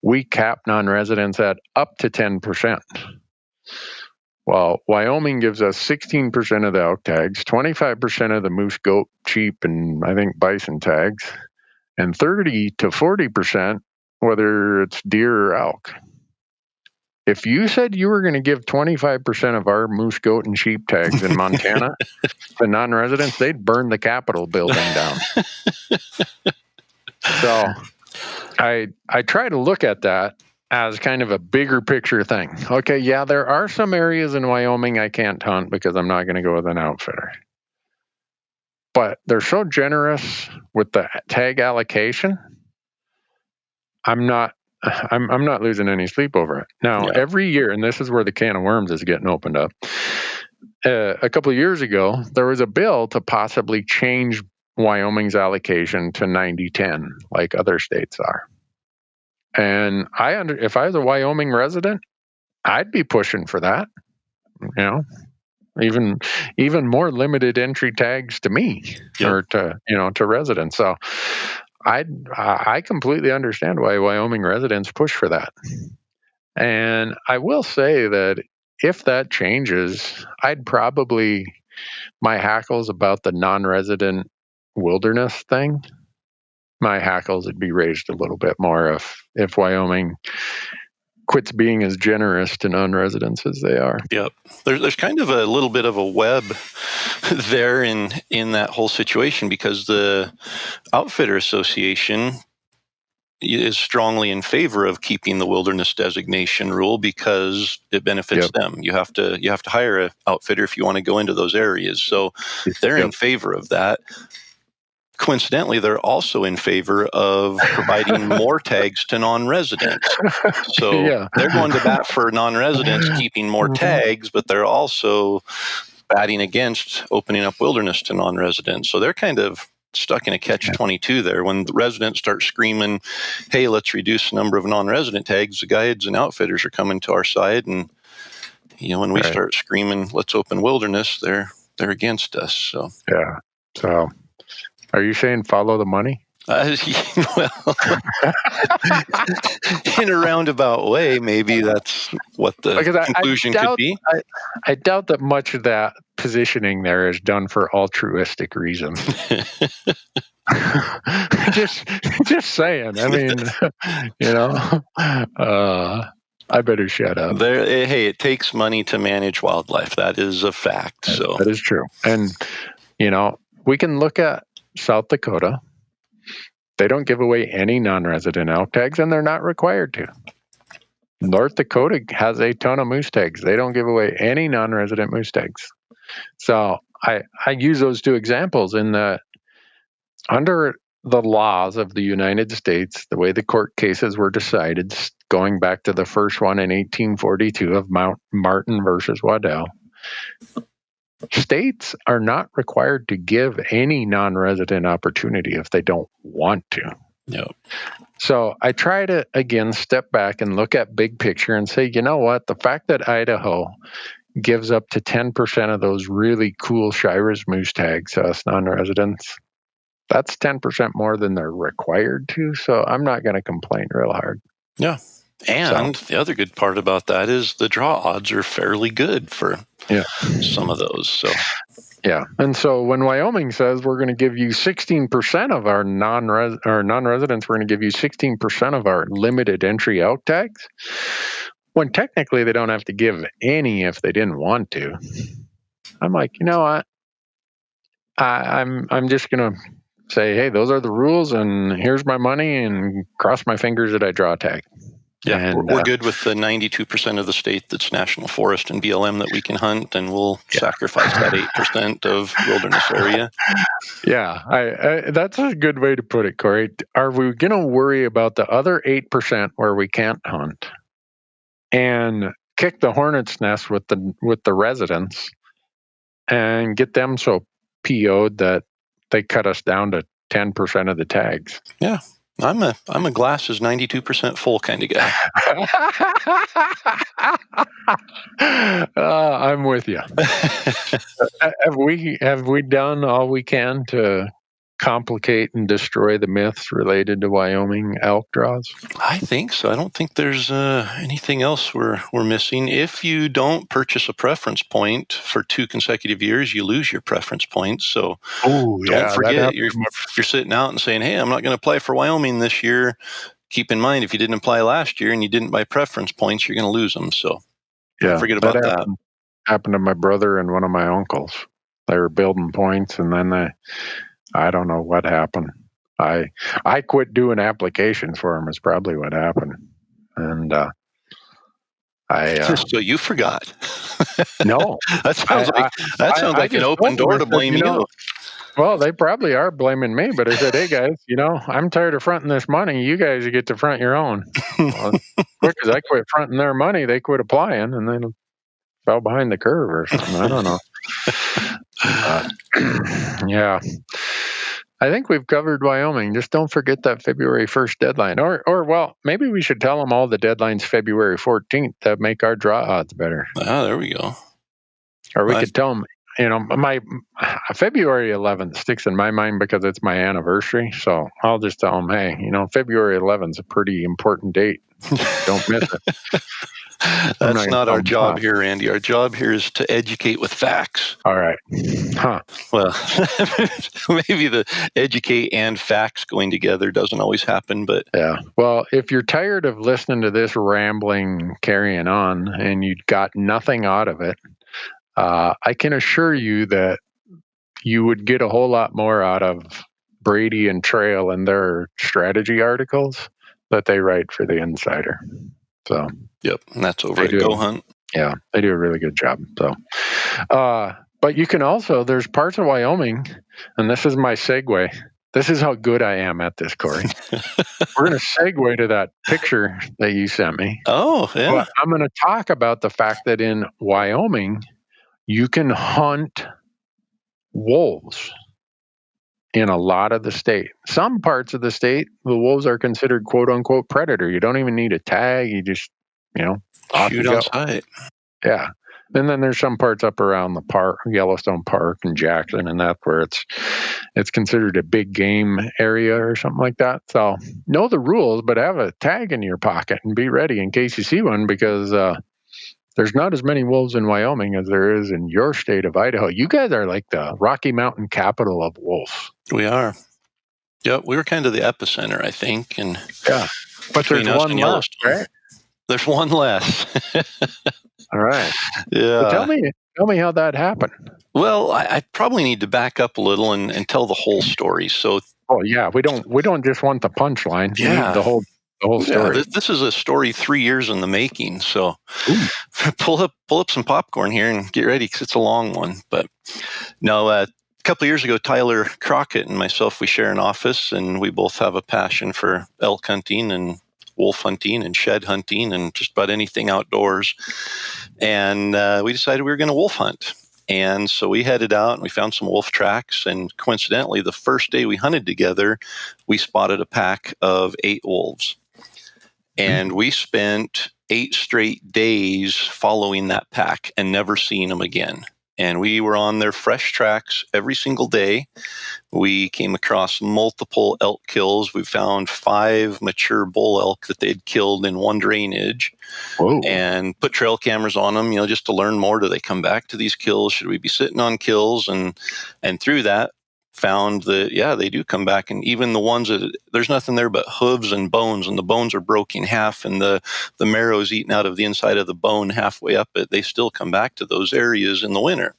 we cap non-residents at up to 10%. Well, Wyoming gives us 16% of the elk tags, 25% of the moose, goat, sheep, and I think bison tags, and 30 to 40% whether it's deer or elk. If you said you were going to give 25% of our moose, goat, and sheep tags in Montana to non-residents, they'd burn the Capitol building down. So I try to look at that as kind of a bigger picture thing. Okay, yeah, there are some areas in Wyoming I can't hunt because I'm not going to go with an outfitter. But they're so generous with the tag allocation. I'm not losing any sleep over it. Now, every year, and this is where the can of worms is getting opened up. A couple of years ago, there was a bill to possibly change Wyoming's allocation to 90-10, like other states are. And if I was a Wyoming resident, I'd be pushing for that. Even more limited entry tags to me or to residents. So I completely understand why Wyoming residents push for that. And I will say that if that changes, my hackles about the non-resident wilderness thing, my hackles would be raised a little bit more if Wyoming quits being as generous to non-residents as they are. Yep. There's kind of a little bit of a web there in that whole situation, because the Outfitter Association is strongly in favor of keeping the wilderness designation rule because it benefits them. You have to hire an outfitter if you want to go into those areas. So they're in favor of that. Coincidentally, they're also in favor of providing more tags to non-residents. So they're going to bat for non-residents keeping more tags, but they're also batting against opening up wilderness to non-residents. So they're kind of stuck in a catch-22 there. When the residents start screaming, hey, let's reduce the number of non-resident tags, the guides and outfitters are coming to our side. And, when we start screaming, let's open wilderness, they're against us. So So are you saying follow the money? Well, in a roundabout way, maybe that's what the conclusion could be. I doubt that much of that positioning there is done for altruistic reasons. just saying. I mean, I better shut up. Hey, it takes money to manage wildlife. That is a fact. So that is true. And we can look at South Dakota. They don't give away any non-resident elk tags, and they're not required to. North Dakota has a ton of moose tags. They don't give away any non-resident moose tags. So I use those two examples in that under the laws of the United States, the way the court cases were decided, going back to the first one in 1842 of Mount Martin versus Waddell, states are not required to give any non-resident opportunity if they don't want to. No. So I try to, again, step back and look at big picture and say, you know what? The fact that Idaho gives up to 10% of those really cool Shiras moose tags to us non-residents, that's 10% more than they're required to. So I'm not going to complain real hard. Yeah. And the other good part about that is the draw odds are fairly good for some of those. So and so when Wyoming says we're going to give you 16% of our non-residents, we're going to give you 16% of our limited entry elk tags, when technically they don't have to give any if they didn't want to. I'm like, you know what? I'm just going to say, hey, those are the rules, and here's my money, and cross my fingers that I draw a tag. Yeah, and, we're good with the 92% of the state that's national forest and BLM that we can hunt, and we'll sacrifice that 8% of wilderness area. Yeah, I that's a good way to put it, Corey. Are we going to worry about the other 8% where we can't hunt and kick the hornet's nest with the residents and get them so PO'd that they cut us down to 10% of the tags? Yeah, I'm a glass is 92% full kind of guy. I'm with you. Have we done all we can to complicate and destroy the myths related to Wyoming elk draws? I think so. I don't think there's anything else we're missing. If you don't purchase a preference point for 2 consecutive years, you lose your preference points. So don't forget, if you're sitting out and saying, hey, I'm not going to apply for Wyoming this year, keep in mind, if you didn't apply last year and you didn't buy preference points, you're going to lose them. So don't forget about that. Happened to my brother and one of my uncles. They were building points, and then I don't know what happened. I quit doing applications for them is probably what happened. And so you forgot. No. That sounds like an open door to blame you. Well, they probably are blaming me, but I said, hey guys, I'm tired of fronting this money. You guys get to front your own. Well, quick as I quit fronting their money, they quit applying, and then fell behind the curve or something. I don't know. Yeah. I think we've covered Wyoming. Just don't forget that February 1st deadline. Or well, maybe we should tell them all the deadlines February 14th that make our draw odds better. Ah, there we go. Or we could tell them, my February 11th sticks in my mind because it's my anniversary. So I'll just tell them, hey, February 11th is a pretty important date. Don't miss it. That's not our job here, Randy. Our job here is to educate with facts. All right. Huh. Well, maybe the educate and facts going together doesn't always happen, but... Yeah. Well, if you're tired of listening to this rambling carrying on and you got nothing out of it, I can assure you that you would get a whole lot more out of Brady and Trail and their strategy articles that they write for the Insider. So, yep, and that's over at Go Hunt. Yeah, they do a really good job. So, but you can also, there's parts of Wyoming, and this is my segue. This is how good I am at this, Corey. We're going to segue to that picture that you sent me. Oh, yeah. But I'm going to talk about the fact that in Wyoming, you can hunt wolves in a lot of the state. Some parts of the state, the wolves are considered quote unquote predator. You don't even need a tag. You just, shoot on sight. Yeah. And then there's some parts up around the park, Yellowstone Park and Jackson, and that's where it's considered a big game area or something like that. So know the rules, but have a tag in your pocket and be ready in case you see one, because there's not as many wolves in Wyoming as there is in your state of Idaho. You guys are like the Rocky Mountain capital of wolves. We are. Yep, we were kind of the epicenter, I think. And yeah, but there's one less, right? There's one less. All right. Yeah. So tell me how that happened. Well, I probably need to back up a little and tell the whole story. So. Oh yeah, we don't just want the punchline. Yeah. We need the whole story. Yeah, this is a story 3 years in the making. So pull up some popcorn here and get ready, because it's a long one. But no, a couple of years ago, Tyler Crockett and myself, we share an office, and we both have a passion for elk hunting and wolf hunting and shed hunting and just about anything outdoors. And we decided we were going to wolf hunt. And so we headed out and we found some wolf tracks. And coincidentally, the first day we hunted together, we spotted a pack of 8 wolves. And we spent 8 straight days following that pack and never seeing them again. And we were on their fresh tracks every single day. We came across multiple elk kills. We found 5 mature bull elk that they'd killed in one drainage. Whoa. And put trail cameras on them, just to learn more. Do they come back to these kills? Should we be sitting on kills? And through that, found that, they do come back. And even the ones that there's nothing there but hooves and bones, and the bones are broken in half, and the marrow's eaten out of the inside of the bone halfway up it, they still come back to those areas in the winter.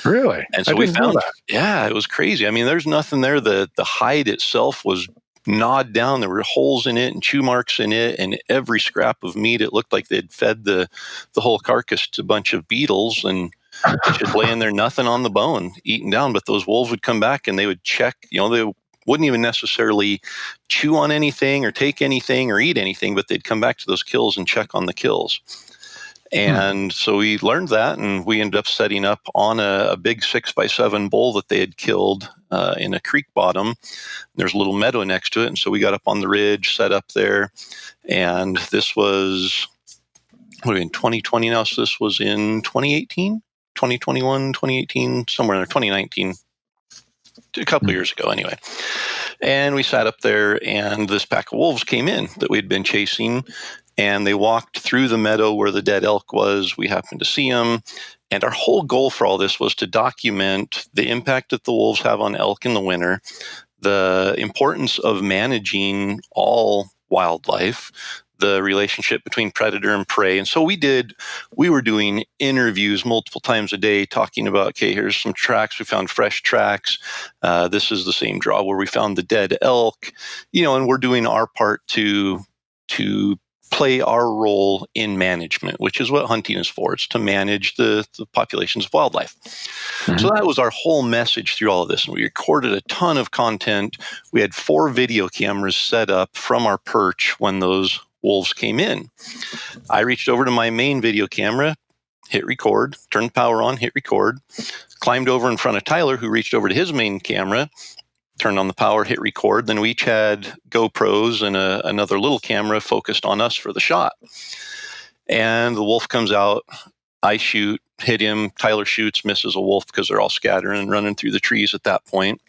Really? And so I we didn't know found, that. yeah, it was crazy. I mean, there's nothing there. The hide itself was gnawed down. There were holes in it and chew marks in it, and every scrap of meat, it looked like they'd fed the whole carcass to a bunch of beetles, and it's just laying there, nothing on the bone, eaten down. But those wolves would come back and they would check, they wouldn't even necessarily chew on anything or take anything or eat anything, but they'd come back to those kills and check on the kills. And so we learned that, and we ended up setting up on a big 6x7 bull that they had killed in a creek bottom. There's a little meadow next to it, and so we got up on the ridge, set up there, and this was, what are we in 2020 now? So this was in 2018, 2021, 2018, somewhere in there, 2019, a couple of years ago anyway. And we sat up there, and this pack of wolves came in that we'd been chasing, and they walked through the meadow where the dead elk was. We happened to see them. And our whole goal for all this was to document the impact that the wolves have on elk in the winter, the importance of managing all wildlife, the relationship between predator and prey. And so we were doing interviews multiple times a day talking about, okay, here's some tracks. We found fresh tracks. This is the same draw where we found the dead elk, and we're doing our part to play our role in management, which is what hunting is for. It's to manage the populations of wildlife. So that was our whole message through all of this. And we recorded a ton of content. We had 4 video cameras set up from our perch when those wolves came in. I reached over to my main video camera, hit record, turned the power on, hit record, climbed over in front of Tyler, who reached over to his main camera, turned on the power, hit record. Then we each had GoPros and another little camera focused on us for the shot. And the wolf comes out. I shoot, hit him. Tyler shoots, misses a wolf because they're all scattering and running through the trees at that point.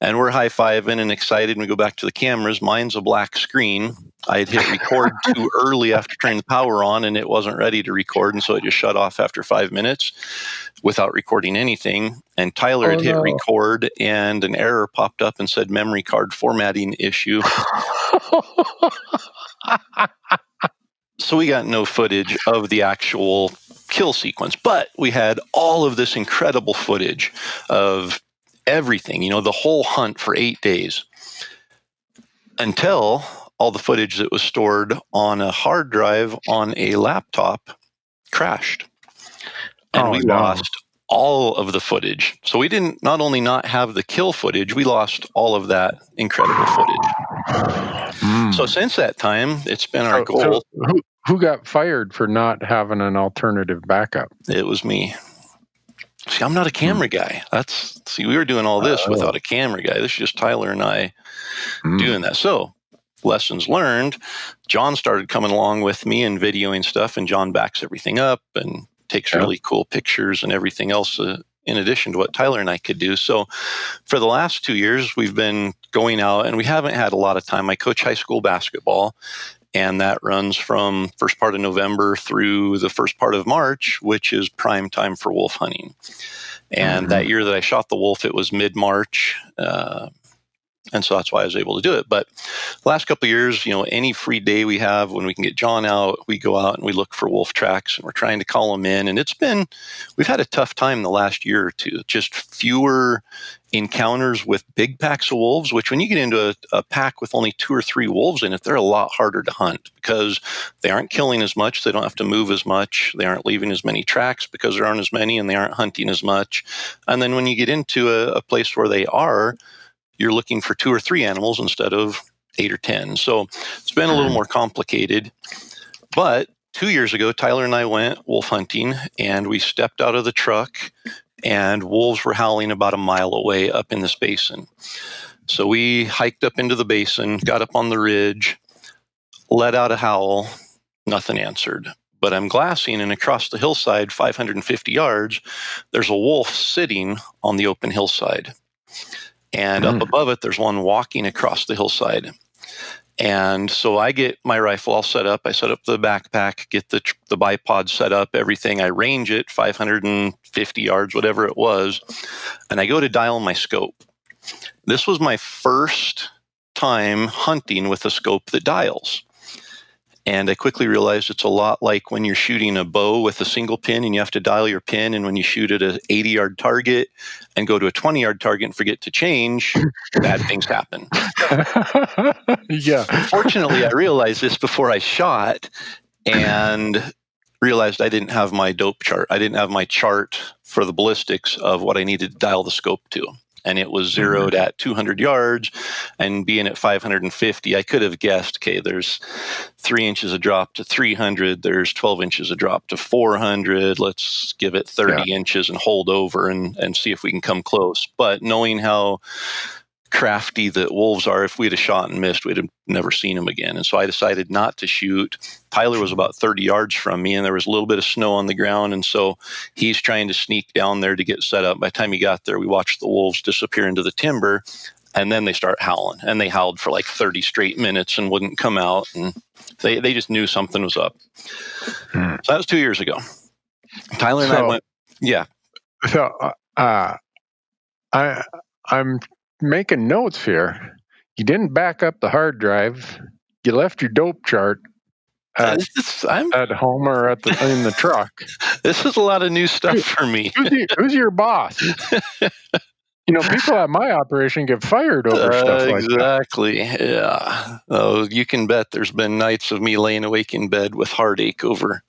And we're high-fiving and excited. And we go back to the cameras. Mine's a black screen. I had hit record too early after turning the power on, and it wasn't ready to record. And so it just shut off after 5 minutes without recording anything. And Tyler had hit record, and an error popped up and said memory card formatting issue. So we got no footage of the actual kill sequence, but we had all of this incredible footage of everything, the whole hunt for 8 days, until all the footage that was stored on a hard drive on a laptop crashed. And we lost all of the footage. So we didn't not only not have the kill footage, we lost all of that incredible footage. So since that time, it's been our goal. So who got fired for not having an alternative backup? It was me. See, I'm not a camera guy. We were doing all this without a camera guy. This is just Tyler and I doing that. So, lessons learned. John started coming along with me and videoing stuff, and John backs everything up and takes really cool pictures and everything else in addition to what Tyler and I could do. So, for the last 2 years, we've been going out, and we haven't had a lot of time. I coach high school basketball, and that runs from first part of November through the first part of March, which is prime time for wolf hunting. And that year that I shot the wolf, it was mid-March. And so that's why I was able to do it. But the last couple of years, any free day we have when we can get John out, we go out and we look for wolf tracks, and we're trying to call them in. And we've had a tough time the last year or two, just fewer encounters with big packs of wolves, which when you get into a pack with only 2 or 3 wolves in it, they're a lot harder to hunt because they aren't killing as much. They don't have to move as much. They aren't leaving as many tracks because there aren't as many, and they aren't hunting as much. And then when you get into a place where they are, you're looking for 2 or 3 animals instead of 8 or 10. So it's been a little more complicated. But 2 years ago, Tyler and I went wolf hunting, and we stepped out of the truck, and wolves were howling about a mile away up in this basin. So we hiked up into the basin, got up on the ridge, let out a howl, nothing answered. But I'm glassing, and across the hillside, 550 yards, there's a wolf sitting on the open hillside. And up above it, there's one walking across the hillside. And so I get my rifle all set up. I set up the backpack, get the bipod set up, everything. I range it 550 yards, whatever it was. And I go to dial my scope. This was my first time hunting with a scope that dials. And I quickly realized it's a lot like when you're shooting a bow with a single pin and you have to dial your pin. And when you shoot at an 80-yard target and go to a 20-yard target and forget to change, bad things happen. Yeah. Fortunately, I realized this before I shot and realized I didn't have my dope chart. I didn't have my chart for the ballistics of what I needed to dial the scope to. And it was zeroed at 200 yards, and being at 550, I could have guessed, okay, there's 3 inches of drop to 300, there's 12 inches of drop to 400, let's give it 30 inches and hold over and see if we can come close. But knowing how crafty the wolves are, if we'd have shot and missed, we'd have never seen them again. And so I decided not to shoot. Tyler was about 30 yards from me, and there was a little bit of snow on the ground, and so he's trying to sneak down there to get set up. By the time he got there, we watched the wolves disappear into the timber, and then they start howling. And they howled for like 30 straight minutes and wouldn't come out, and they just knew something was up. So that was 2 years ago. Tyler and I went, So I'm making notes here. You didn't back up the hard drive. You left your dope chart at home or in the truck. This is a lot of new stuff for me. Who's your boss? People at my operation get fired over stuff like that. Exactly. Yeah. Oh, you can bet there's been nights of me laying awake in bed with heartache over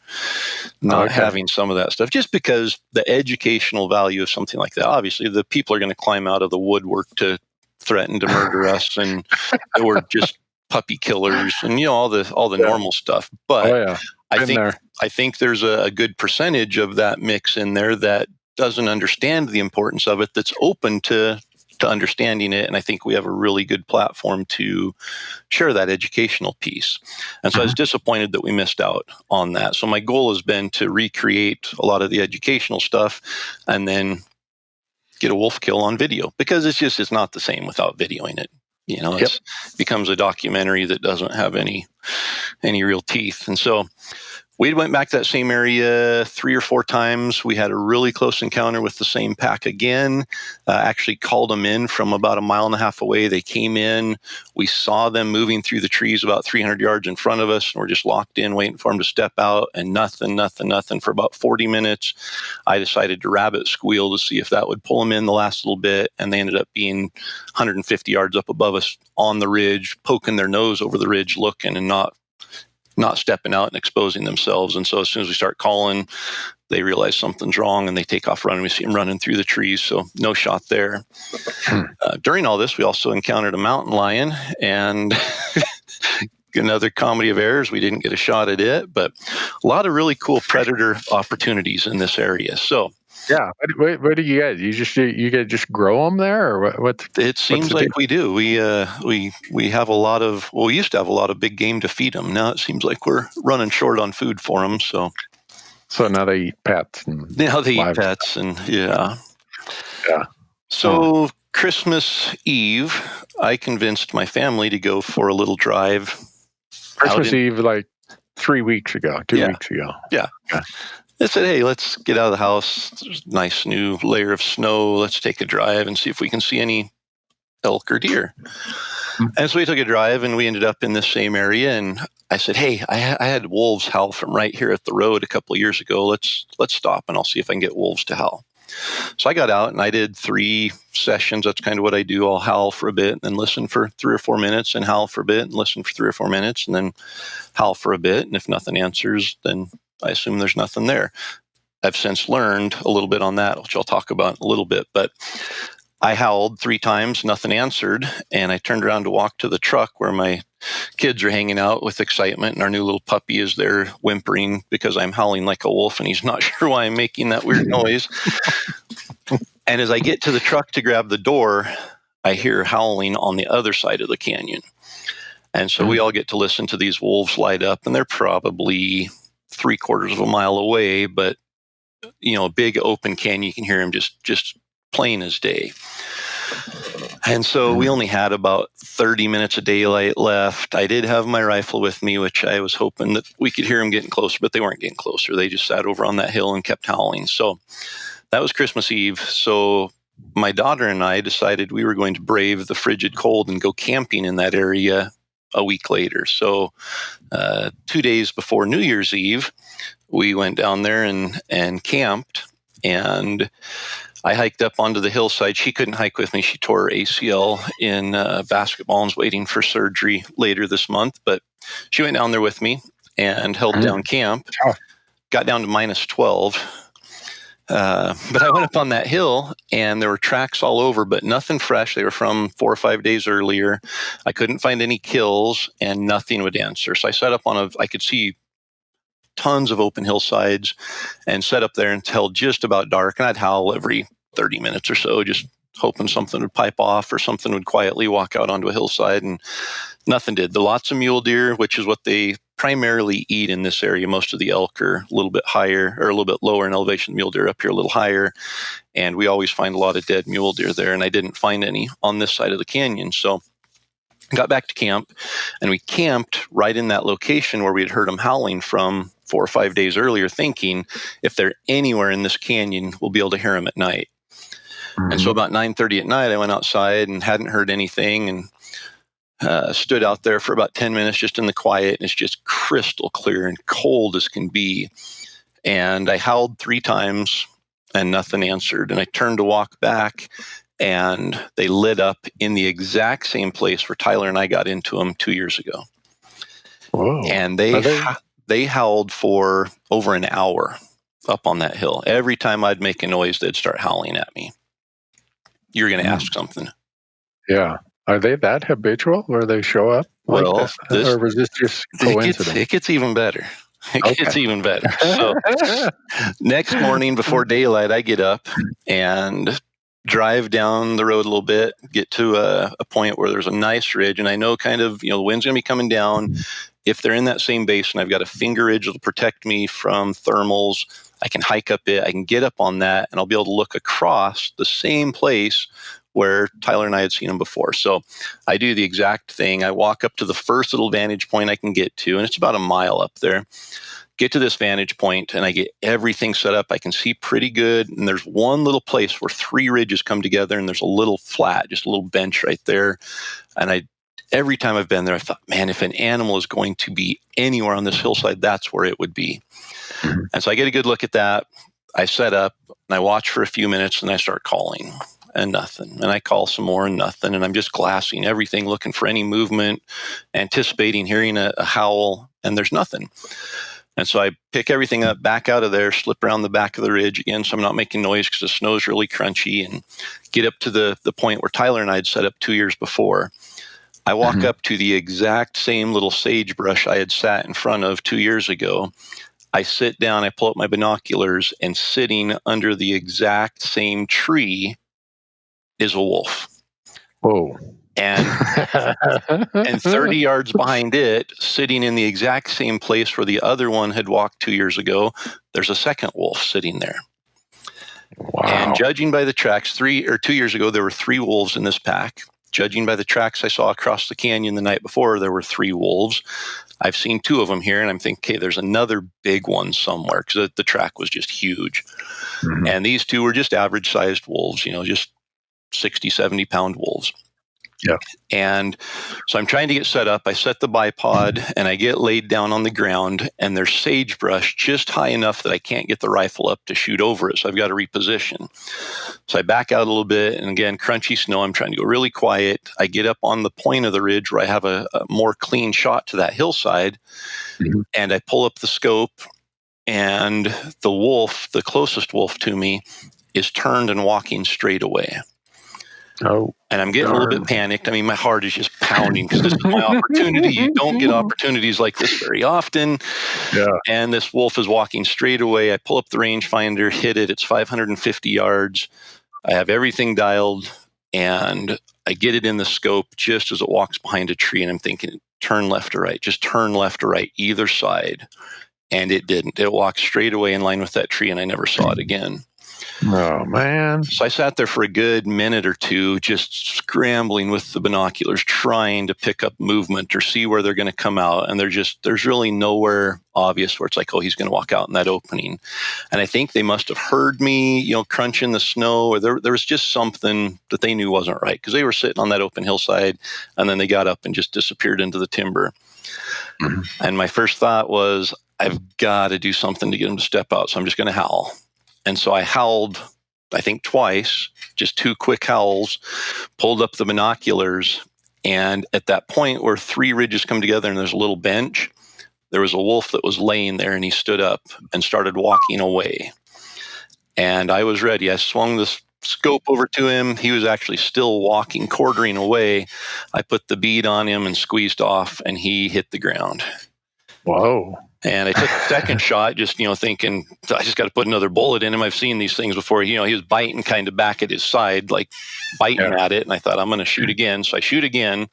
not having some of that stuff, just because the educational value of something like that. Obviously, the people are going to climb out of the woodwork to threaten to murder us, and we're just puppy killers, and all the normal stuff. But I think there's a good percentage of that mix in there that doesn't understand the importance of it, that's open to understanding it. And I think we have a really good platform to share that educational piece. And so I was disappointed that we missed out on that. So my goal has been to recreate a lot of the educational stuff and then get a wolf kill on video, because it's not the same without videoing it. It becomes a documentary that doesn't have any real teeth. And so we went back to that same area 3 or 4 times. We had a really close encounter with the same pack again. Actually called them in from about 1.5 miles away. They came in. We saw them moving through the trees about 300 yards in front of us, and we're just locked in waiting for them to step out, and nothing for about 40 minutes. I decided to rabbit squeal to see if that would pull them in the last little bit, and they ended up being 150 yards up above us on the ridge, poking their nose over the ridge, looking and not stepping out and exposing themselves. And so as soon as we start calling, they realize something's wrong and they take off running. We see them running through the trees, so no shot there. During all this, we also encountered a mountain lion, and another comedy of errors. We didn't get a shot at it, but a lot of really cool predator opportunities in this area. So yeah, what do you guys? You guys just grow them there, or what? It seems like we do. We have a lot of. Well, we used to have a lot of big game to feed them. Now it seems like we're running short on food for them. So now they eat pets. Yeah. So Christmas Eve, I convinced my family to go for a little drive. Christmas Eve, like 3 weeks ago, 2 weeks ago. Yeah. I said, hey, let's get out of the house. There's a nice new layer of snow. Let's take a drive and see if we can see any elk or deer. And so we took a drive, and we ended up in this same area. And I said, hey, I had wolves howl from right here at the road a couple of years ago. Let's stop, and I'll see if I can get wolves to howl. So I got out, and I did 3 sessions. That's kind of what I do. I'll howl for a bit and then listen for 3 or 4 minutes, and howl for a bit and listen for 3 or 4 minutes, and then howl for a bit. And if nothing answers, then I assume there's nothing there. I've since learned a little bit on that, which I'll talk about in a little bit. But I howled 3 times, nothing answered, and I turned around to walk to the truck where my kids are hanging out with excitement, and our new little puppy is there whimpering because I'm howling like a wolf, and he's not sure why I'm making that weird noise. And as I get to the truck to grab the door, I hear howling on the other side of the canyon. And so we all get to listen to these wolves light up, and they're probably 3/4 of a mile away, but a big open canyon, you can hear them just plain as day. And so we only had about 30 minutes of daylight left. I did have my rifle with me, which I was hoping that we could hear them getting closer, but they weren't getting closer. They just sat over on that hill and kept howling. So that was Christmas Eve. So my daughter and I decided we were going to brave the frigid cold and go camping in that area a week later. So 2 days before New Year's Eve, we went down there and camped, and I hiked up onto the hillside. She couldn't hike with me. She tore her ACL in basketball and is waiting for surgery later this month, but she went down there with me and held down camp. Got down to minus 12. But I went up on that hill, and there were tracks all over, but nothing fresh. They were from 4 or 5 days earlier. I couldn't find any kills, and nothing would answer. So I set up I could see tons of open hillsides, and set up there until just about dark. And I'd howl every 30 minutes or so, just hoping something would pipe off or something would quietly walk out onto a hillside, and nothing did. Lots of mule deer, which is what they primarily eat in this area. Most of the elk are a little bit higher or a little bit lower in elevation. Mule deer up here a little higher, and we always find a lot of dead mule deer there, and I didn't find any on this side of the canyon. So I got back to camp, and we camped right in that location where we had heard them howling from 4 or 5 days earlier, thinking if they're anywhere in this canyon, we'll be able to hear them at night. And so about 9:30 at night, I went outside and hadn't heard anything, and stood out there for about 10 minutes just in the quiet, and it's just crystal clear and cold as can be. And I howled 3 times, and nothing answered. And I turned to walk back, and they lit up in the exact same place where Tyler and I got into them 2 years ago. Whoa. And they howled for over an hour up on that hill. Every time I'd make a noise, they'd start howling at me. You're going to ask something. Yeah. Are they that habitual where they show up? Well, or was this just coincidence? It gets even better. It gets even better. So next morning before daylight, I get up and drive down the road a little bit, get to a point where there's a nice ridge, and I know kind of, the wind's going to be coming down. If they're in that same basin, I've got a finger ridge that'll protect me from thermals. I can hike up it. I can get up on that, and I'll be able to look across the same place where Tyler and I had seen them before. So I do the exact thing. I walk up to the first little vantage point I can get to, and it's about a mile up there. Get to this vantage point, and I get everything set up. I can see pretty good, and there's one little place where 3 ridges come together, and there's a little flat, just a little bench right there. And every time I've been there, I thought, man, if an animal is going to be anywhere on this hillside, that's where it would be. Mm-hmm. And so I get a good look at that. I set up, and I watch for a few minutes, and I start calling, and nothing. And I call some more, and nothing. And I'm just glassing everything, looking for any movement, anticipating hearing a howl, and there's nothing. And so I pick everything up, back out of there, slip around the back of the ridge again, so I'm not making noise because the snow's really crunchy, and get up to the point where Tyler and I had set up 2 years before. I walk up to the exact same little sagebrush I had sat in front of 2 years ago. I sit down, I pull up my binoculars, and sitting under the exact same tree is a wolf. Whoa. And 30 yards behind it, sitting in the exact same place where the other one had walked 2 years ago, there's a second wolf sitting there. Wow. And judging by the tracks, 2 years ago, there were 3 wolves in this pack. Judging by the tracks I saw across the canyon the night before, there were 3 wolves. I've seen 2 of them here, and I'm thinking, okay, there's another big one somewhere, because the track was just huge. Mm-hmm. And these 2 were just average-sized wolves, just 60, 70-pound wolves. Yeah. And so I'm trying to get set up. I set the bipod, and I get laid down on the ground, and there's sagebrush just high enough that I can't get the rifle up to shoot over it. So I've got to reposition. So I back out a little bit, and again, crunchy snow. I'm trying to go really quiet. I get up on the point of the ridge where I have a more clean shot to that hillside, and I pull up the scope, and the wolf, the closest wolf to me, is turned and walking straight away. Oh. And I'm getting a little bit panicked. I mean, my heart is just pounding because this is my opportunity. You don't get opportunities like this very often. Yeah. And this wolf is walking straight away. I pull up the rangefinder, hit it. It's 550 yards. I have everything dialed, and I get it in the scope just as it walks behind a tree. And I'm thinking, turn left or right, just turn left or right, either side. And it didn't. It walked straight away in line with that tree, and I never saw it again. Oh, man. So I sat there for a good minute or two, just scrambling with the binoculars, trying to pick up movement or see where they're going to come out. And there's really nowhere obvious where it's like, oh, he's going to walk out in that opening. And I think they must have heard me, crunch in the snow, or there was just something that they knew wasn't right, because they were sitting on that open hillside and then they got up and just disappeared into the timber. Mm-hmm. And my first thought was, I've got to do something to get them to step out. So I'm just going to howl. And so I howled, I think twice, just 2 quick howls, pulled up the binoculars. And at that point where 3 ridges come together and there's a little bench, there was a wolf that was laying there, and he stood up and started walking away. And I was ready. I swung the scope over to him. He was actually still walking, quartering away. I put the bead on him and squeezed off, and he hit the ground. Whoa. And I took the second shot, just, thinking, I just got to put another bullet in him. I've seen these things before. He was biting kind of back at his side, like biting at it. And I thought, I'm going to shoot again. So I shoot again.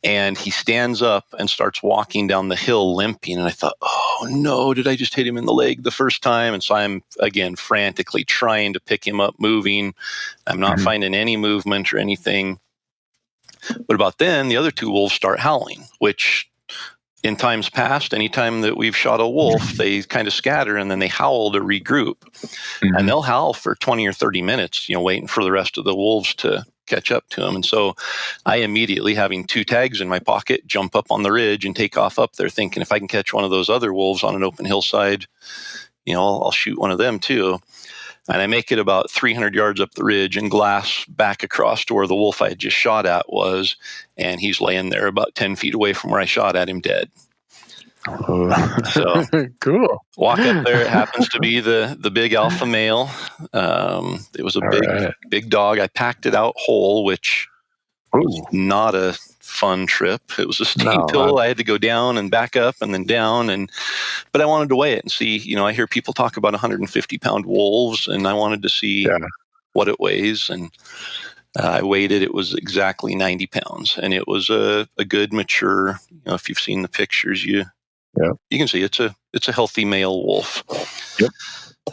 And he stands up and starts walking down the hill limping. And I thought, oh, no, did I just hit him in the leg the first time? And so I'm, again, frantically trying to pick him up, moving. I'm not finding any movement or anything. But about then, the other 2 wolves start howling, which in times past, anytime that we've shot a wolf, they kind of scatter and then they howl to regroup. Mm-hmm. And they'll howl for 20 or 30 minutes, waiting for the rest of the wolves to catch up to them. And so I immediately, having 2 tags in my pocket, jump up on the ridge and take off up there, thinking if I can catch one of those other wolves on an open hillside, I'll shoot one of them too. And I make it about 300 yards up the ridge and glass back across to where the wolf I had just shot at was, and he's laying there about 10 feet away from where I shot at him, dead. So cool. Walk up there. It happens to be the big alpha male. It was a big dog. I packed it out whole, which was not a fun trip. It was a steep hill. I had to go down and back up and then down, but I wanted to weigh it and see. I hear people talk about 150-pound wolves, and I wanted to see what it weighs. And I weighed it. It was exactly 90 pounds, and it was a good mature. If you've seen the pictures, you can see it's a healthy male wolf. Yep.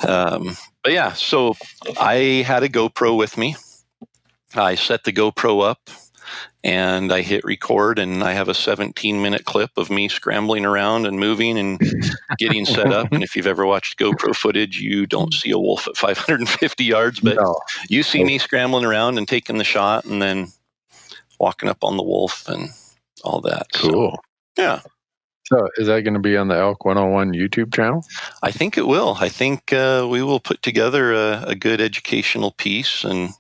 But yeah, so I had a GoPro with me. I set the GoPro up and I hit record, and I have a 17-minute clip of me scrambling around and moving and getting set up. And if you've ever watched GoPro footage, you don't see a wolf at 550 yards, but you see me scrambling around and taking the shot and then walking up on the wolf and all that. Cool. So, yeah. So is that going to be on the Elk 101 YouTube channel? I think it will. I think we will put together a good educational piece. And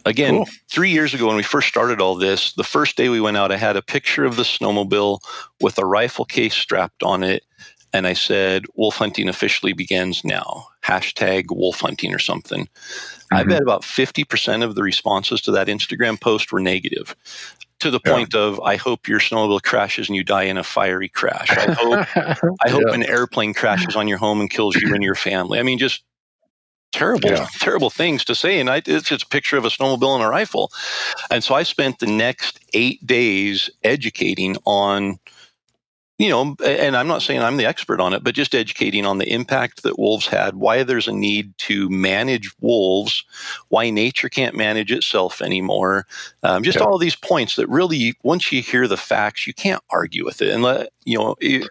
again, 3 years ago when we first started all this, the first day we went out, I had a picture of the snowmobile with a rifle case strapped on it. And I said, wolf hunting officially begins now. #wolf hunting or something. I bet about 50% of the responses to that Instagram post were negative. To the point of, I hope your snowmobile crashes and you die in a fiery crash. I hope an airplane crashes on your home and kills you and your family. I mean, just terrible things to say. And it's just a picture of a snowmobile and a rifle. And so I spent the next 8 days educating on, and I'm not saying I'm the expert on it, but just educating on the impact that wolves had, why there's a need to manage wolves, why nature can't manage itself anymore. All these points that really, once you hear the facts, you can't argue with it. And,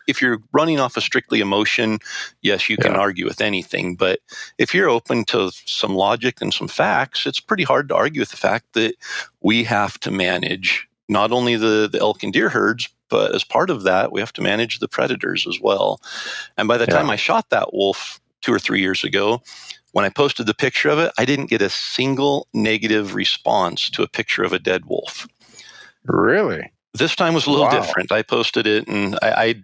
if you're running off of strictly emotion, yes, you can argue with anything. But if you're open to some logic and some facts, it's pretty hard to argue with the fact that we have to manage not only the elk and deer herds, but as part of that, we have to manage the predators as well. And by the time I shot that wolf 2 or 3 years ago, when I posted the picture of it, I didn't get a single negative response to a picture of a dead wolf. Really? This time was a little different. I posted it, and I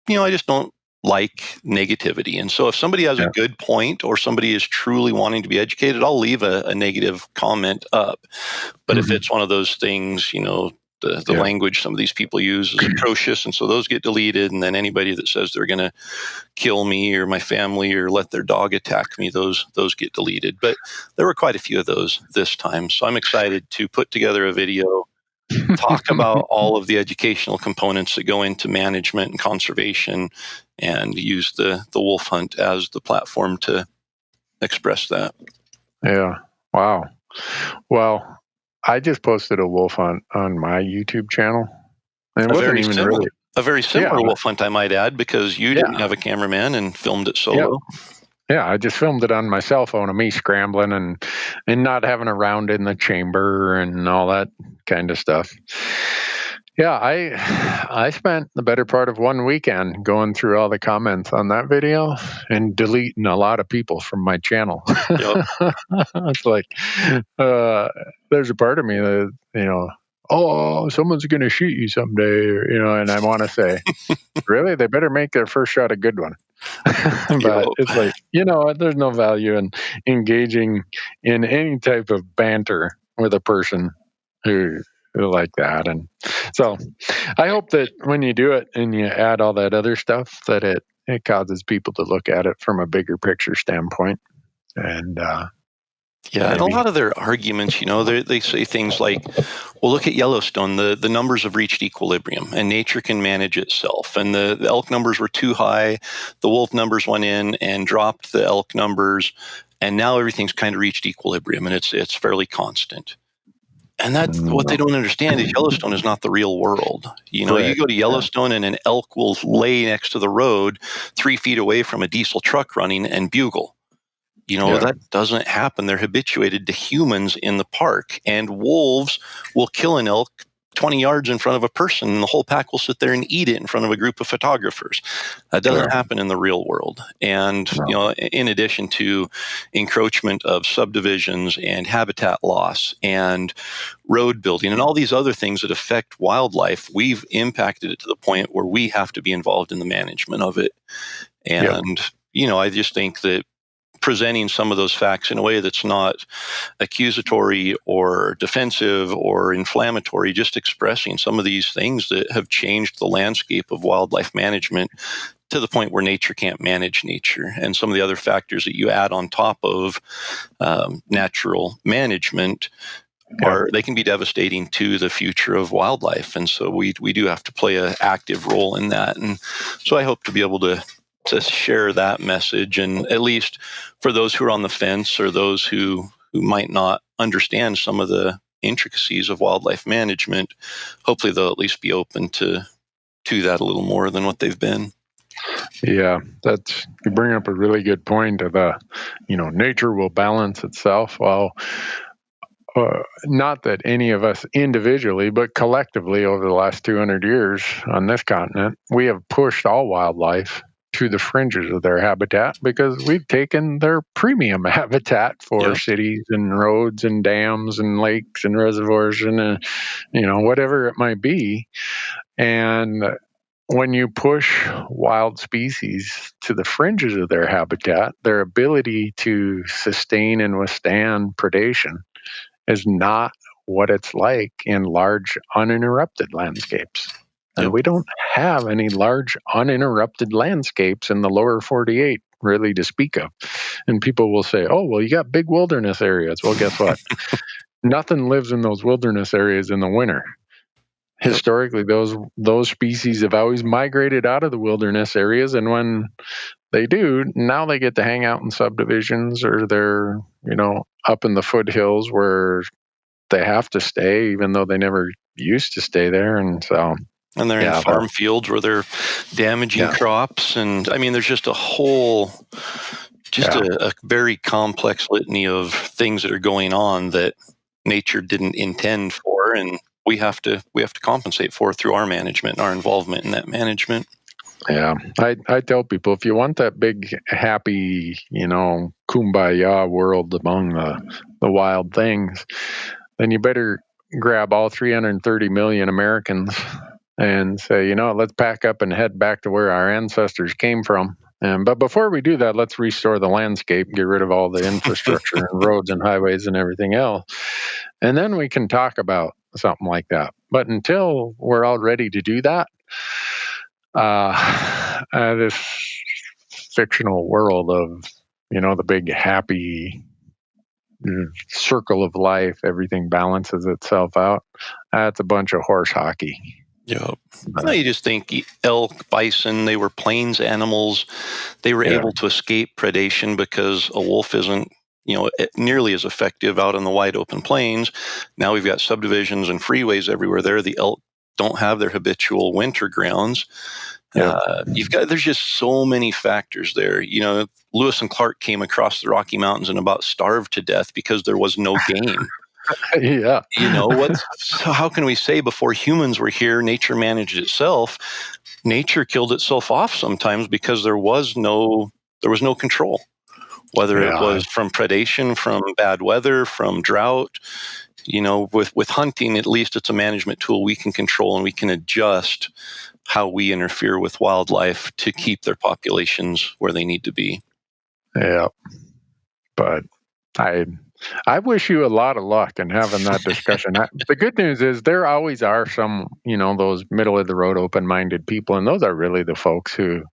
just don't like negativity. And so if somebody has a good point or somebody is truly wanting to be educated, I'll leave a negative comment up. But if it's one of those things, the language some of these people use is atrocious, and so those get deleted. And then anybody that says they're going to kill me or my family or let their dog attack me, those get deleted. But there were quite a few of those this time. So I'm excited to put together a video, talk about all of the educational components that go into management and conservation, and use the wolf hunt as the platform to express that. Yeah. Wow. Well, I just posted a wolf hunt on my YouTube channel. And it wasn't even really. A very similar Yeah. wolf hunt, I might add, because you didn't have a cameraman and filmed it solo. Yeah, I just filmed it on my cell phone of me scrambling and not having a round in the chamber and all that kind of stuff. Yeah, I spent the better part of one weekend going through all the comments on that video and deleting a lot of people from my channel. Yep. It's like there's a part of me that, oh, someone's going to shoot you someday, and I want to say, really, they better make their first shot a good one. But it's like, there's no value in engaging in any type of banter with a person who like that. And so I hope that when you do it and you add all that other stuff, that it causes people to look at it from a bigger picture standpoint. And and a lot of their arguments, they say things like, well, look at Yellowstone. The numbers have reached equilibrium and nature can manage itself. And the elk numbers were too high. The wolf numbers went in and dropped the elk numbers. And now everything's kind of reached equilibrium and it's fairly constant. And that's what they don't understand is Yellowstone is not the real world. You go to Yellowstone and an elk will lay next to the road 3 feet away from a diesel truck running and bugle. That doesn't happen. They're habituated to humans in the park, and wolves will kill an elk 20 yards in front of a person, and the whole pack will sit there and eat it in front of a group of photographers. That doesn't happen in the real world. And, in addition to encroachment of subdivisions and habitat loss and road building and all these other things that affect wildlife, we've impacted it to the point where we have to be involved in the management of it. And, I just think that presenting some of those facts in a way that's not accusatory or defensive or inflammatory, just expressing some of these things that have changed the landscape of wildlife management to the point where nature can't manage nature. And some of the other factors that you add on top of natural management they can be devastating to the future of wildlife. And so we do have to play an active role in that. And so I hope to be able to share that message, and at least for those who are on the fence or those who might not understand some of the intricacies of wildlife management, hopefully they'll at least be open to that a little more than what they've been. Yeah, you bring up a really good point of nature will balance itself. Well, not that any of us individually, but collectively over the last 200 years on this continent, we have pushed all wildlife to the fringes of their habitat because we've taken their premium habitat for cities and roads and dams and lakes and reservoirs and whatever it might be. And when you push wild species to the fringes of their habitat, their ability to sustain and withstand predation is not what it's like in large uninterrupted landscapes. And we don't have any large uninterrupted landscapes in the lower 48 really to speak of. And people will say, oh, well, you got big wilderness areas. Well, guess what? Nothing lives in those wilderness areas in the winter. Historically, those species have always migrated out of the wilderness areas. And when they do, now they get to hang out in subdivisions or they're, up in the foothills where they have to stay, even though they never used to stay there. And so... And they're in farm fields where they're damaging crops. And I mean, there's just a very complex litany of things that are going on that nature didn't intend for. And we have to compensate for through our management and our involvement in that management. Yeah. I tell people, if you want that big, happy, kumbaya world among the wild things, then you better grab all 330 million Americans and say, let's pack up and head back to where our ancestors came from. But before we do that, let's restore the landscape, get rid of all the infrastructure and roads and highways and everything else. And then we can talk about something like that. But until we're all ready to do that, this fictional world of, the big happy circle of life, everything balances itself out. That's a bunch of horse hockey. Yep. No, you just think elk, bison, they were plains animals. They were able to escape predation because a wolf isn't, nearly as effective out on the wide open plains. Now we've got subdivisions and freeways everywhere there. The elk don't have their habitual winter grounds. There's just so many factors there. Lewis and Clark came across the Rocky Mountains and about starved to death because there was no game. Yeah. So how can we say before humans were here, nature managed itself? Nature killed itself off sometimes because there was no control, whether it was from predation, from bad weather, from drought. With hunting, at least it's a management tool we can control, and we can adjust how we interfere with wildlife to keep their populations where they need to be. Yeah. But I wish you a lot of luck in having that discussion. The good news is there always are some, those middle of the road, open-minded people, and those are really the folks who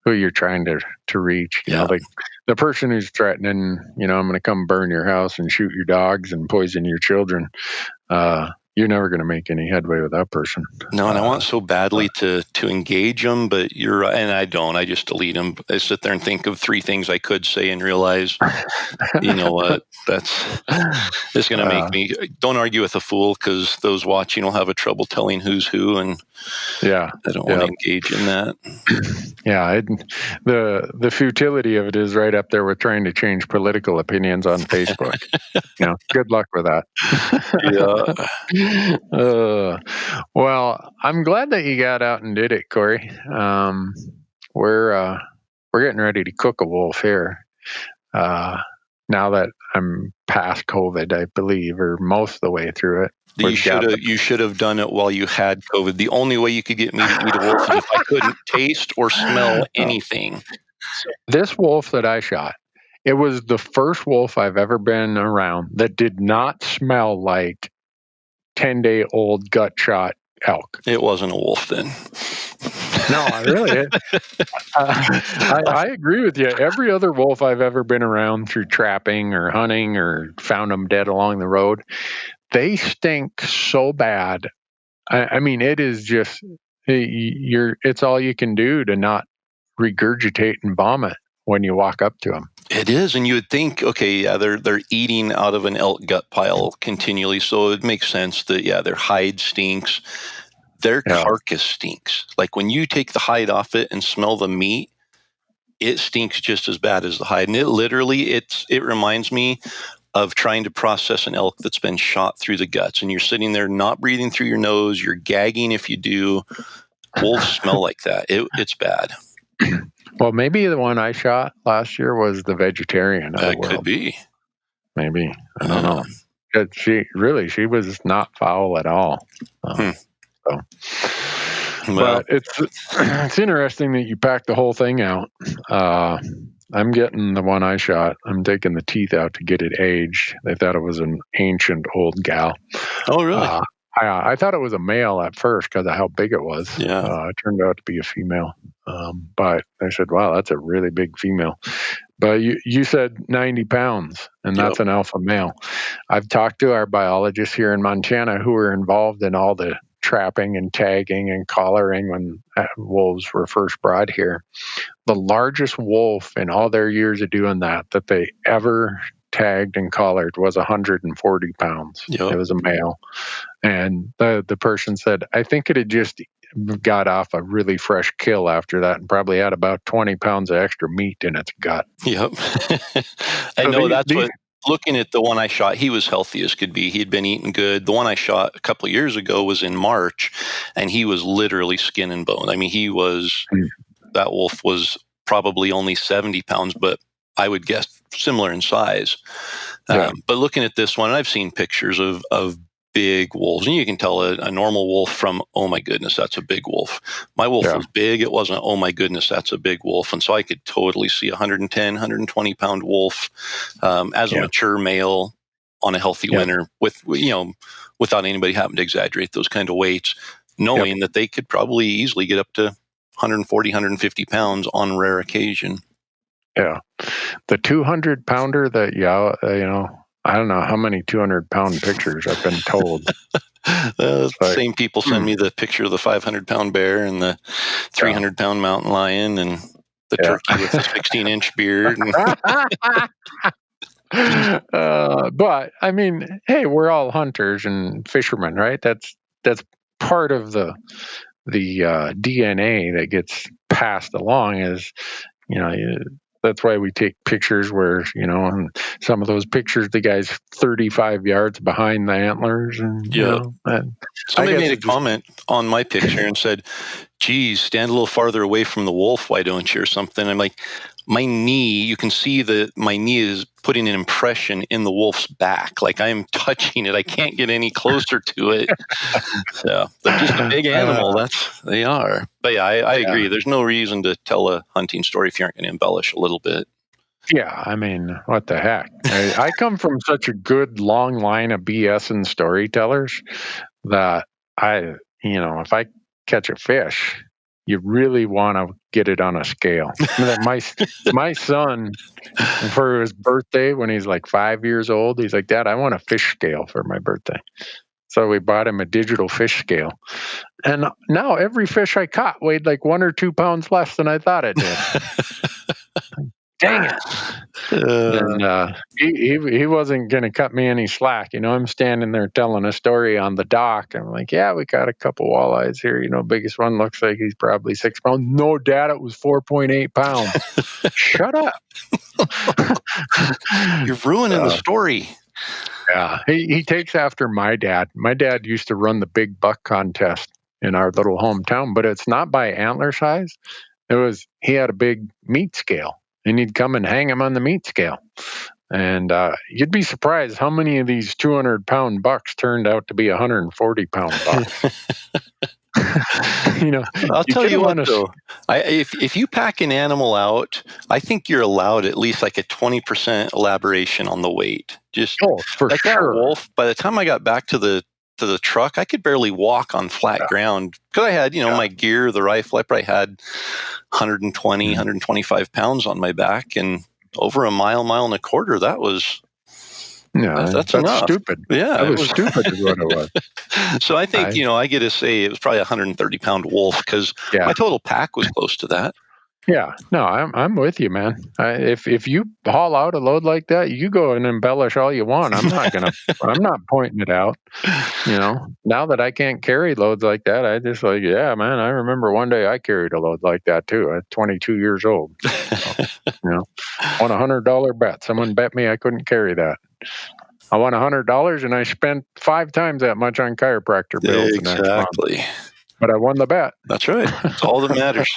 you're trying to reach. The person who's threatening, I'm going to come burn your house and shoot your dogs and poison your children. You're never going to make any headway with that person. No, and I want so badly to engage them, but you're right, and I don't. I just delete them. I sit there and think of 3 things I could say and realize, you know what, it's going to make me. Don't argue with a fool, because those watching will have a trouble telling who's who, and I don't want to engage in that. The futility of it is right up there with trying to change political opinions on Facebook. Good luck with that. Well, I'm glad that you got out and did it, Corey. We're getting ready to cook a wolf here. Now that I'm past COVID, I believe, or most of the way through it. You should have done it while you had COVID. The only way you could get me to eat a wolf is if I couldn't taste or smell anything. This wolf that I shot, it was the first wolf I've ever been around that did not smell like 10-day-old gut shot elk. It wasn't a wolf then. No, really. I agree with you. Every other wolf I've ever been around through trapping or hunting or found them dead along the road, they stink so bad. I mean, it is just it's all you can do to not regurgitate and vomit when you walk up to them. It is, and you would think, okay, they're eating out of an elk gut pile continually, so it makes sense that their hide stinks, their carcass stinks. Like when you take the hide off it and smell the meat, it stinks just as bad as the hide, and it reminds me of trying to process an elk that's been shot through the guts, and you're sitting there not breathing through your nose, you're gagging if you do. Wolves smell like that. It's bad. Well, maybe the one I shot last year was the vegetarian of the world. Could be. Maybe. I don't know. She was not foul at all. But it's interesting that you packed the whole thing out. I'm getting the one I shot. I'm taking the teeth out to get it aged. They thought it was an ancient old gal. Oh, really? I thought it was a male at first because of how big it was. Yeah. It turned out to be a female. But I said, wow, that's a really big female. But you said 90 pounds, and that's an alpha male. I've talked to our biologists here in Montana who were involved in all the trapping and tagging and collaring when wolves were first brought here. The largest wolf in all their years of doing that they ever tagged and collared was 140 pounds. Yep. It was a male. And the person said, I think it had just got off a really fresh kill after that and probably had about 20 pounds of extra meat in its gut. Yep. I know what, looking at the one I shot, he was healthy as could be. He had been eating good. The one I shot a couple of years ago was in March, and he was literally skin and bone. I mean, that wolf was probably only 70 pounds, but I would guess similar in size. But looking at this one, I've seen pictures of big wolves, and you can tell a normal wolf from, oh my goodness, that's a big wolf. My wolf was big. It wasn't, oh my goodness, that's a big wolf. And so I could totally see 110, 120 pound wolf as a mature male on a healthy winter without anybody having to exaggerate those kind of weights, knowing that they could probably easily get up to 140, 150 pounds on rare occasion. Yeah. The 200 pounder that, I don't know how many 200-pound pictures I've been told. Same people send me the picture of the 500-pound bear and the 300-pound mountain lion and the turkey with the 16-inch beard. But I mean, hey, we're all hunters and fishermen, right? That's part of the DNA that gets passed along. Is that's why we take pictures where and some of those pictures the guy's 35 yards behind the antlers, and somebody made a comment on my picture and said, geez, stand a little farther away from the wolf, why don't you, or something. I'm like, my knee, you can see that my knee is putting an impression in the wolf's back. Like I'm touching it. I can't get any closer to it. So they're just a big animal. They are. But yeah, I agree. There's no reason to tell a hunting story if you aren't going to embellish a little bit. Yeah, I mean, what the heck? I come from such a good long line of BS and storytellers that if I catch a fish, you really want to get it on a scale. My son, for his birthday, when he's like 5 years old, he's like, Dad, I want a fish scale for my birthday. So we bought him a digital fish scale. And now every fish I caught weighed like 1 or 2 pounds less than I thought it did. Dang it. And he wasn't going to cut me any slack. I'm standing there telling a story on the dock. I'm like, yeah, we got a couple walleyes here. Biggest one looks like he's probably 6 pounds. No, Dad, it was 4.8 pounds. Shut up. You're ruining the story. Yeah, he takes after my dad. My dad used to run the big buck contest in our little hometown, but it's not by antler size. He had a big meat scale. And he'd come and hang him on the meat scale. And you'd be surprised how many of these 200-pound bucks turned out to be 140-pound bucks. I'll tell you what, though. If you pack an animal out, I think you're allowed at least like a 20% elaboration on the weight. Just for like sure. That wolf, by the time I got back to the truck, I could barely walk on flat ground because I had, my gear, the rifle. I probably had 120, 125 pounds on my back, and over a mile and a quarter. That was that's enough. Stupid. Yeah, that was stupid is what it was. So I think I get to say it was probably a 130-pound wolf because my total pack was close to that. Yeah, no, I'm with you, man. If you haul out a load like that, you go and embellish all you want. I'm not pointing it out. Now that I can't carry loads like that, I just yeah, man. I remember one day I carried a load like that too. At 22 years old. So, won $100 bet. Someone bet me I couldn't carry that. I won $100 and I spent 5 times that much on chiropractor bills. Exactly. But I won the bet. That's right. That's all that matters.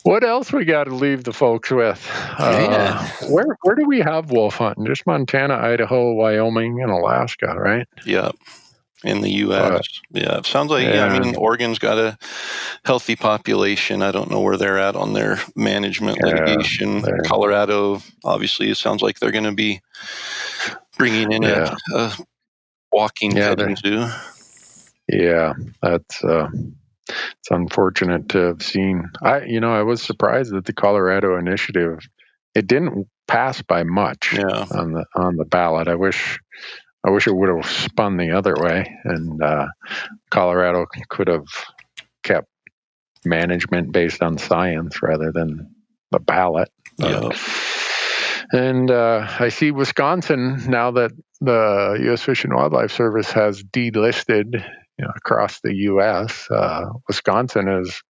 What else we got to leave the folks with? Where do we have wolf hunting? Just Montana, Idaho, Wyoming, and Alaska, right? Yeah. In the U.S. Yeah. It sounds like, Oregon's got a healthy population. I don't know where they're at on their management litigation. Colorado, obviously, it sounds like they're going to be bringing in a walking petting zoo. Yeah, that's it's unfortunate to have seen. I was surprised that the Colorado initiative, it didn't pass by much on the ballot. I wish it would have spun the other way, and Colorado could have kept management based on science rather than the ballot. And I see Wisconsin, now that the U.S. Fish and Wildlife Service has delisted across the U.S., Wisconsin is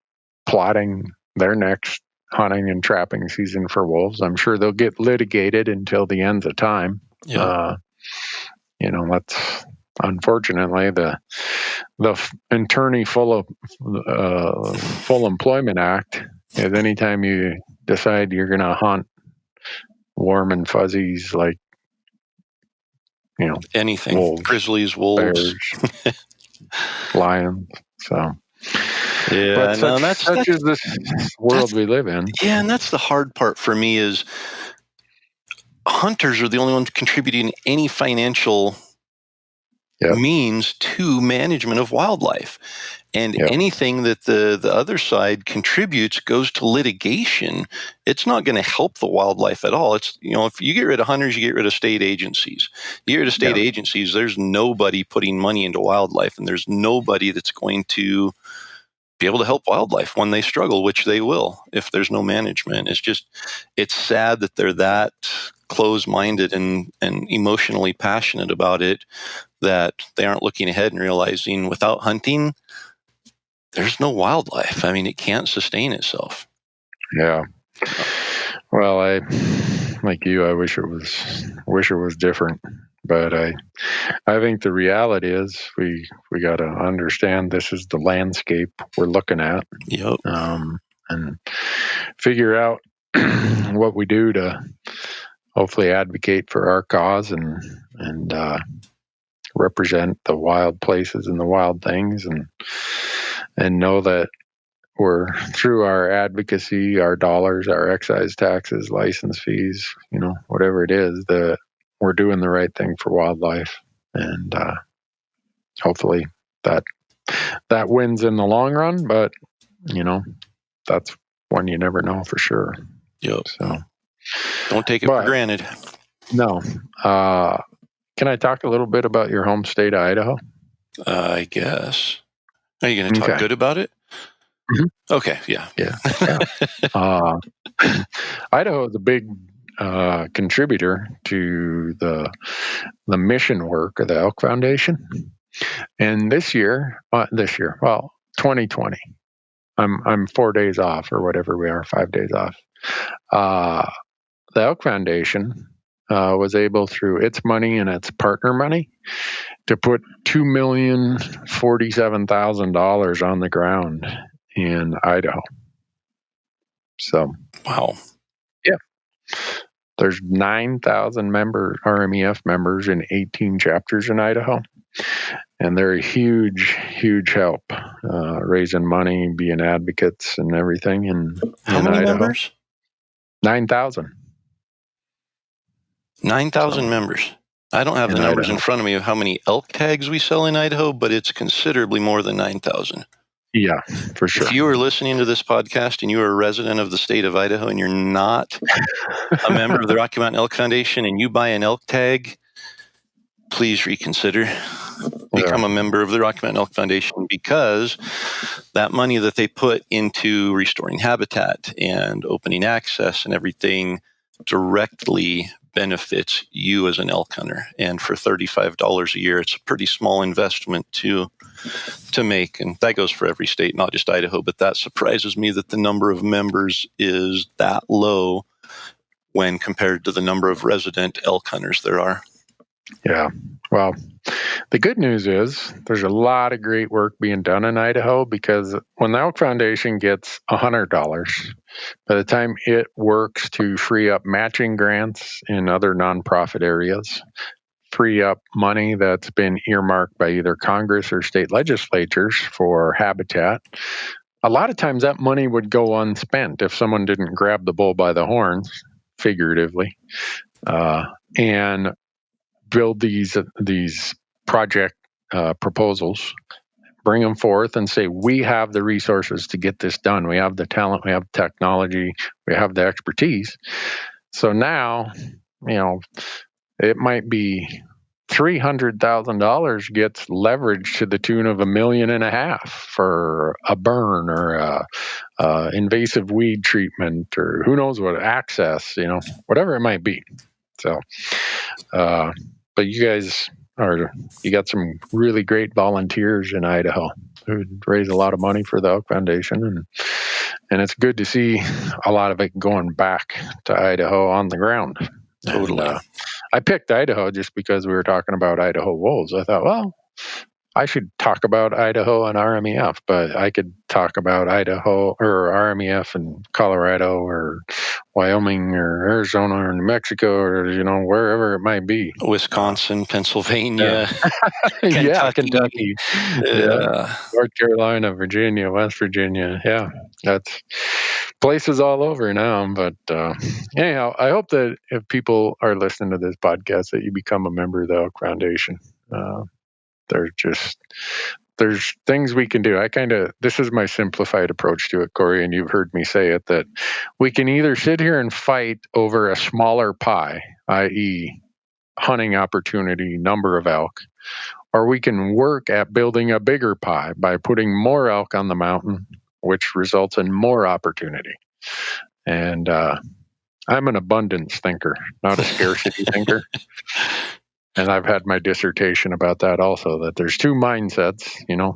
plotting their next hunting and trapping season for wolves. I'm sure they'll get litigated until the end of time. That's unfortunately the attorney full employment act is anytime you decide you're going to hunt warm and fuzzies like anything, wolves, grizzlies, wolves, bears, lions. So but such is this world we live in. Yeah, and that's the hard part for me is hunters are the only ones contributing any financial means to management of wildlife. And anything that the other side contributes goes to litigation. It's not going to help the wildlife at all. It's, if you get rid of hunters, you get rid of state agencies. You get rid of state agencies, there's nobody putting money into wildlife, and there's nobody that's going to be able to help wildlife when they struggle, which they will if there's no management. It's sad that they're that close-minded and emotionally passionate about it, that they aren't looking ahead and realizing without hunting, there's no wildlife. I mean, it can't sustain itself. Yeah. Well, I wish it was different, but I think the reality is we got to understand this is the landscape we're looking at. Yep. And figure out what we do to hopefully advocate for our cause and represent the wild places and the wild things, and know that we're, through our advocacy, our dollars, our excise taxes, license fees, whatever it is, that we're doing the right thing for wildlife. And hopefully that wins in the long run, but that's one you never know for sure. Yep. So don't take it for granted. No. Can I talk a little bit about your home state of Idaho? I guess. Are you going to talk good about it? Mm-hmm. Okay. Yeah. Idaho is a big contributor to the mission work of the Elk Foundation. And this year, 2020, I'm 4 days off, or whatever we are, 5 days off. The Elk Foundation was able, through its money and its partner money, to put $2,047,000 on the ground in Idaho. So, wow. Yeah. There's 9,000 RMEF members in 18 chapters in Idaho. And they're a huge, huge help, raising money, being advocates and everything in How many Idaho. Members? 9,000. 9,000 members. I don't have the numbers Idaho in front of me of how many elk tags we sell in Idaho, but it's considerably more than 9,000. Yeah, for sure. If you are listening to this podcast and you are a resident of the state of Idaho and you're not a member of the Rocky Mountain Elk Foundation and you buy an elk tag, please reconsider. Become a member of the Rocky Mountain Elk Foundation, because that money that they put into restoring habitat and opening access and everything directly benefits you as an elk hunter. And for $35 a year, it's a pretty small investment to make. And that goes for every state, not just Idaho. But that surprises me that the number of members is that low when compared to the number of resident elk hunters there are. Yeah. Well, the good news is there's a lot of great work being done in Idaho, because when the Elk Foundation gets $100, by the time it works to free up matching grants in other nonprofit areas, free up money that's been earmarked by either Congress or state legislatures for habitat, a lot of times that money would go unspent if someone didn't grab the bull by the horns, figuratively, and build these project proposals, bring them forth and say, we have the resources to get this done. We have the talent, we have the technology, we have the expertise. So now, it might be $300,000 gets leveraged to the tune of $1.5 million for a burn or invasive weed treatment, or who knows what, access, whatever it might be. So, but you guys you got some really great volunteers in Idaho who raise a lot of money for the Elk Foundation, and it's good to see a lot of it going back to Idaho on the ground. Totally. And, I picked Idaho just because we were talking about Idaho wolves. I thought, well, I should talk about Idaho and RMEF, but I could talk about Idaho or RMEF in Colorado or Wyoming or Arizona or New Mexico or, wherever it might be. Wisconsin, Pennsylvania, Kentucky. Yeah. North Carolina, Virginia, West Virginia. Yeah, that's places all over now. But anyhow, I hope that if people are listening to this podcast, that you become a member of the Elk Foundation. there's things we can do. This is my simplified approach to it, Corey, and you've heard me say it, that we can either sit here and fight over a smaller pie, i.e. hunting opportunity, number of elk, or we can work at building a bigger pie by putting more elk on the mountain, which results in more opportunity. And I'm an abundance thinker, not a scarcity thinker. And I've had my dissertation about that also, that there's two mindsets.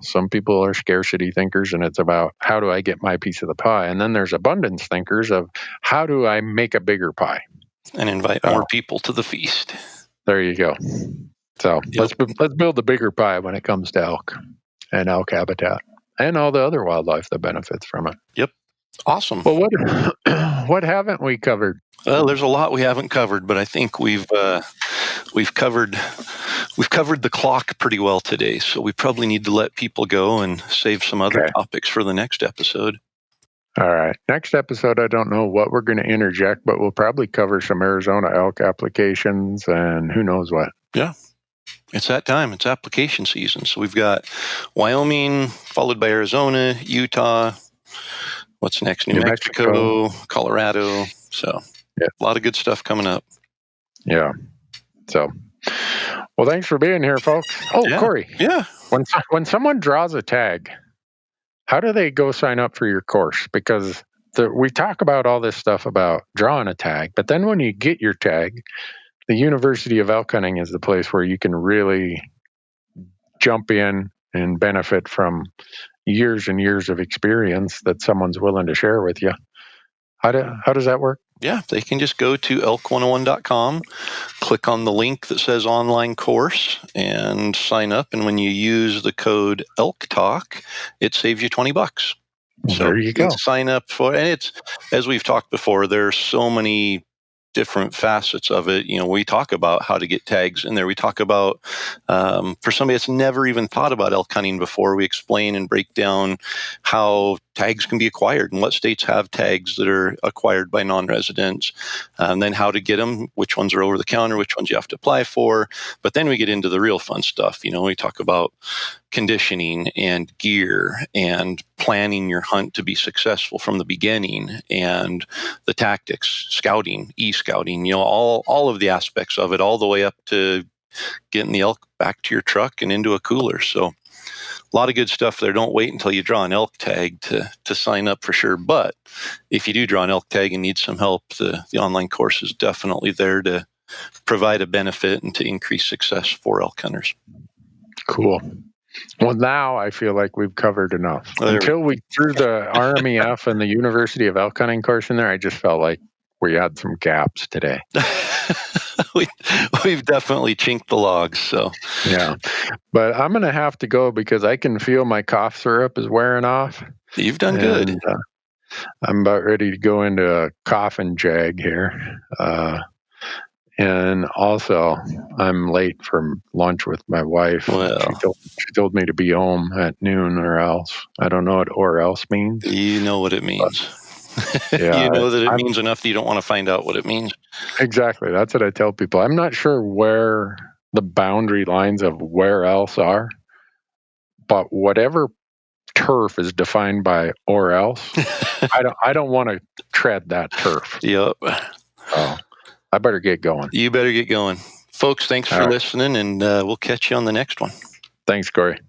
Some people are scarcity thinkers, and it's about how do I get my piece of the pie? And then there's abundance thinkers of how do I make a bigger pie? And invite more people to the feast. There you go. So let's build the bigger pie when it comes to elk and elk habitat and all the other wildlife that benefits from it. Yep. Awesome. Well, what haven't we covered? Well, there's a lot we haven't covered, but I think we've covered the clock pretty well today. So we probably need to let people go and save some other topics for the next episode. All right. Next episode, I don't know what we're going to interject, but we'll probably cover some Arizona elk applications and who knows what. Yeah. It's that time. It's application season. So we've got Wyoming, followed by Arizona, Utah. What's next? New Mexico, Colorado. So a lot of good stuff coming up. Yeah. So, well, thanks for being here, folks. Oh, yeah. Corey. Yeah. When someone draws a tag, how do they go sign up for your course? Because we talk about all this stuff about drawing a tag, but then when you get your tag, the University of Elk Hunting is the place where you can really jump in and benefit from years and years of experience that someone's willing to share with you. How does that work? Yeah, they can just go to elk101.com, click on the link that says online course, and sign up. And when you use the code Elk Talk, it saves you $20. So there you go. Sign up for, and it's, as we've talked before, there's so many different facets of it. We talk about how to get tags in there. We talk about, for somebody that's never even thought about elk hunting before, we explain and break down how tags can be acquired and what states have tags that are acquired by non-residents, and then how to get them, which ones are over the counter, which ones you have to apply for. But then we get into the real fun stuff. We talk about conditioning and gear and planning your hunt to be successful from the beginning, and the tactics, scouting, e-scouting, all of the aspects of it, all the way up to getting the elk back to your truck and into a cooler. So a lot of good stuff there. Don't wait until you draw an elk tag to sign up for sure. But if you do draw an elk tag and need some help, the online course is definitely there to provide a benefit and to increase success for elk hunters. Cool. Well, now I feel like we've covered enough. Until we threw the RMEF and the University of Elk Hunting course in there, I just felt like we had some gaps today. We've definitely chinked the logs. So yeah, but I'm going to have to go because I can feel my cough syrup is wearing off. You've done good. I'm about ready to go into a coughing jag here. And also, I'm late for lunch with my wife. Well, she told me to be home at noon or else. I don't know what or else means. You know what it means. Yeah, you know that it means enough that you don't want to find out what it means. Exactly. That's what I tell people. I'm not sure where the boundary lines of where else are, but whatever turf is defined by or else, I don't want to tread that turf. Yep. Oh. I better get going. You better get going. Folks, thanks for listening, and we'll catch you on the next one. Thanks, Corey.